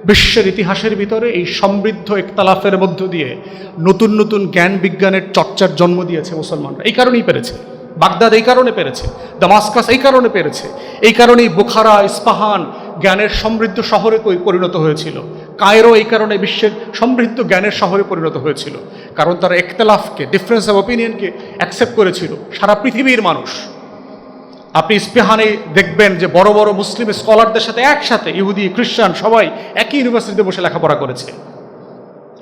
বিশ্বের ইতিহাসের ভিতরে এই সমৃদ্ধ ইখতিলাফের মধ্য দিয়ে নতুন নতুন জ্ঞান বিজ্ঞানের চর্চার জন্ম দিয়েছে মুসলমানরা। এই কারণেই পেরেছে বাগদাদ, এই কারণে পেরেছে দামাস্কাস, এই কারণে পেরেছে। এই কারণেই বুখারা, ইস্পাহান জ্ঞানের সমৃদ্ধ শহরে পরিণত হয়েছিল। কায়রো এই কারণে বিশ্বের সমৃদ্ধ জ্ঞানের শহরে পরিণত হয়েছিল, কারণ তারা ইখতিলাফকে, ডিফারেন্স অফ ওপিনিয়নকে অ্যাকসেপ্ট করেছিল। সারা পৃথিবীর মানুষ, আপনি ইস্পাহানে দেখবেন যে বড় বড় মুসলিম স্কলারদের সাথে একসাথে ইহুদি, খ্রিস্টান সবাই একই ইউনিভার্সিটিতে বসে লেখাপড়া করেছে।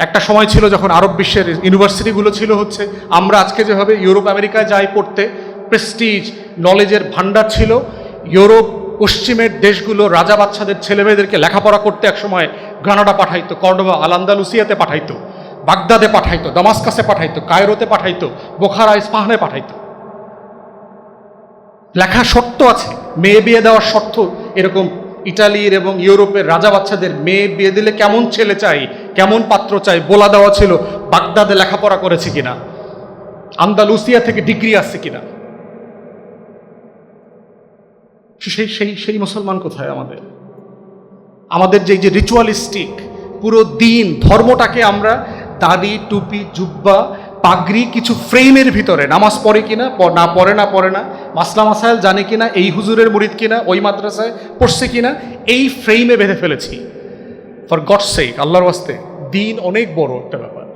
একটা সময় ছিল যখন আরব বিশ্বের ইউনিভার্সিটিগুলো ছিল হচ্ছে আমরা আজকে যেভাবে ইউরোপ আমেরিকায় যাই পড়তে, প্রেস্টিজ, নলেজের ভান্ডার ছিল। ইউরোপ পশ্চিমের দেশগুলো রাজা বাচ্চাদের ছেলেমেয়েদেরকে লেখাপড়া করতে একসময় গ্রানাডা পাঠাইতো, কর্ডোবা, আল আন্দালুসিয়াতে পাঠাইতো, বাগদাদে পাঠাইতো, দামাস্কাসে পাঠাইতো, কায়রোতে পাঠাইতো, বোখারা, ইস্পাহানে পাঠাইতো। লেখা শর্ত আছে, মেয়ে বিয়ে দেওয়ার শর্ত এরকম। ইটালির এবং ইউরোপের রাজা বাচ্চাদের মেয়ে বিয়ে দিলে কেমন ছেলে চাই, কেমন পাত্র চাই বলা দেওয়া ছিল। বাগদাদে লেখাপড়া করেছে কিনা, আন্দালুসিয়া থেকে ডিগ্রি আসছে কিনা। সেই সেই সেই মুসলমান কোথায় আমাদের? আমাদের যে রিচুয়ালিস্টিক পুরো দিন, ধর্মটাকে আমরা দাড়ি, টুপি, জুব্বা, পাগড়ি, কিছু ফ্রেমের ভিতরে, নামাজ পড়ে কিনা, না পড়ে না, মাসলা মাসাইল জানে কিনা, এই হুজুরের মুরিদ কিনা, ওই মাদ্রাসায় পড়ছে কিনা, এই ফ্রেমে বেঁধে ফেলেছি। ফর গডস সেক, আল্লাহর ওয়াস্তে, দিন অনেক বড় একটা ব্যাপার,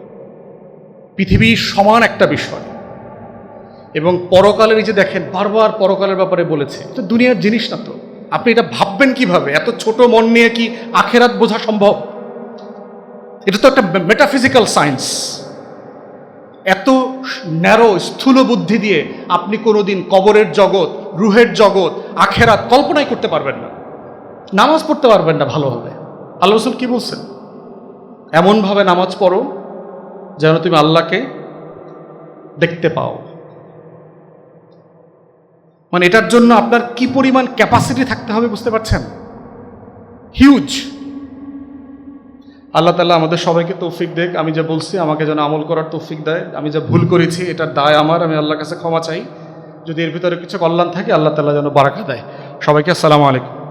পৃথিবীর সমান একটা বিষয়। এবং পরকালের, এই যে দেখেন বারবার পরকালের ব্যাপারে বলেছে, তো দুনিয়ার জিনিস না তো। আপনি এটা ভাববেন কিভাবে? এত ছোট মন নিয়ে কি আখেরাত বোঝা সম্ভব? এটা তো একটা মেটাফিজিক্যাল সায়েন্স। এত ন্যারো, স্থূল বুদ্ধি দিয়ে আপনি কোনোদিন কবরের জগৎ, রুহের জগৎ, আখেরাত কল্পনাই করতে পারবেন না। নামাজ পড়তে পারবেন না ভালোভাবে। আল্লাহ রাসূল কি বলছেন? এমনভাবে নামাজ পড়ো যেন তুমি আল্লাহকে দেখতে পাও। মানে এটার জন্য আপনার কি পরিমাণ ক্যাপাসিটি থাকতে হবে বুঝতে পারছেন? হিউজ। আল্লাহ তাআলা আমাদের সবাইকে তৌফিক দেখ। আমি যা বলছি আমাকে যেন আমল করার তৌফিক দেয়। আমি যা ভুল করেছি এটার দায় আমার, আমি আল্লাহর কাছে ক্ষমা চাই। যদি এর ভিতরে কিছু কল্যাণ থাকে আল্লাহ তাআলা যেন বারাকা দেয়। সবাইকে আসসালামু আলাইকুম।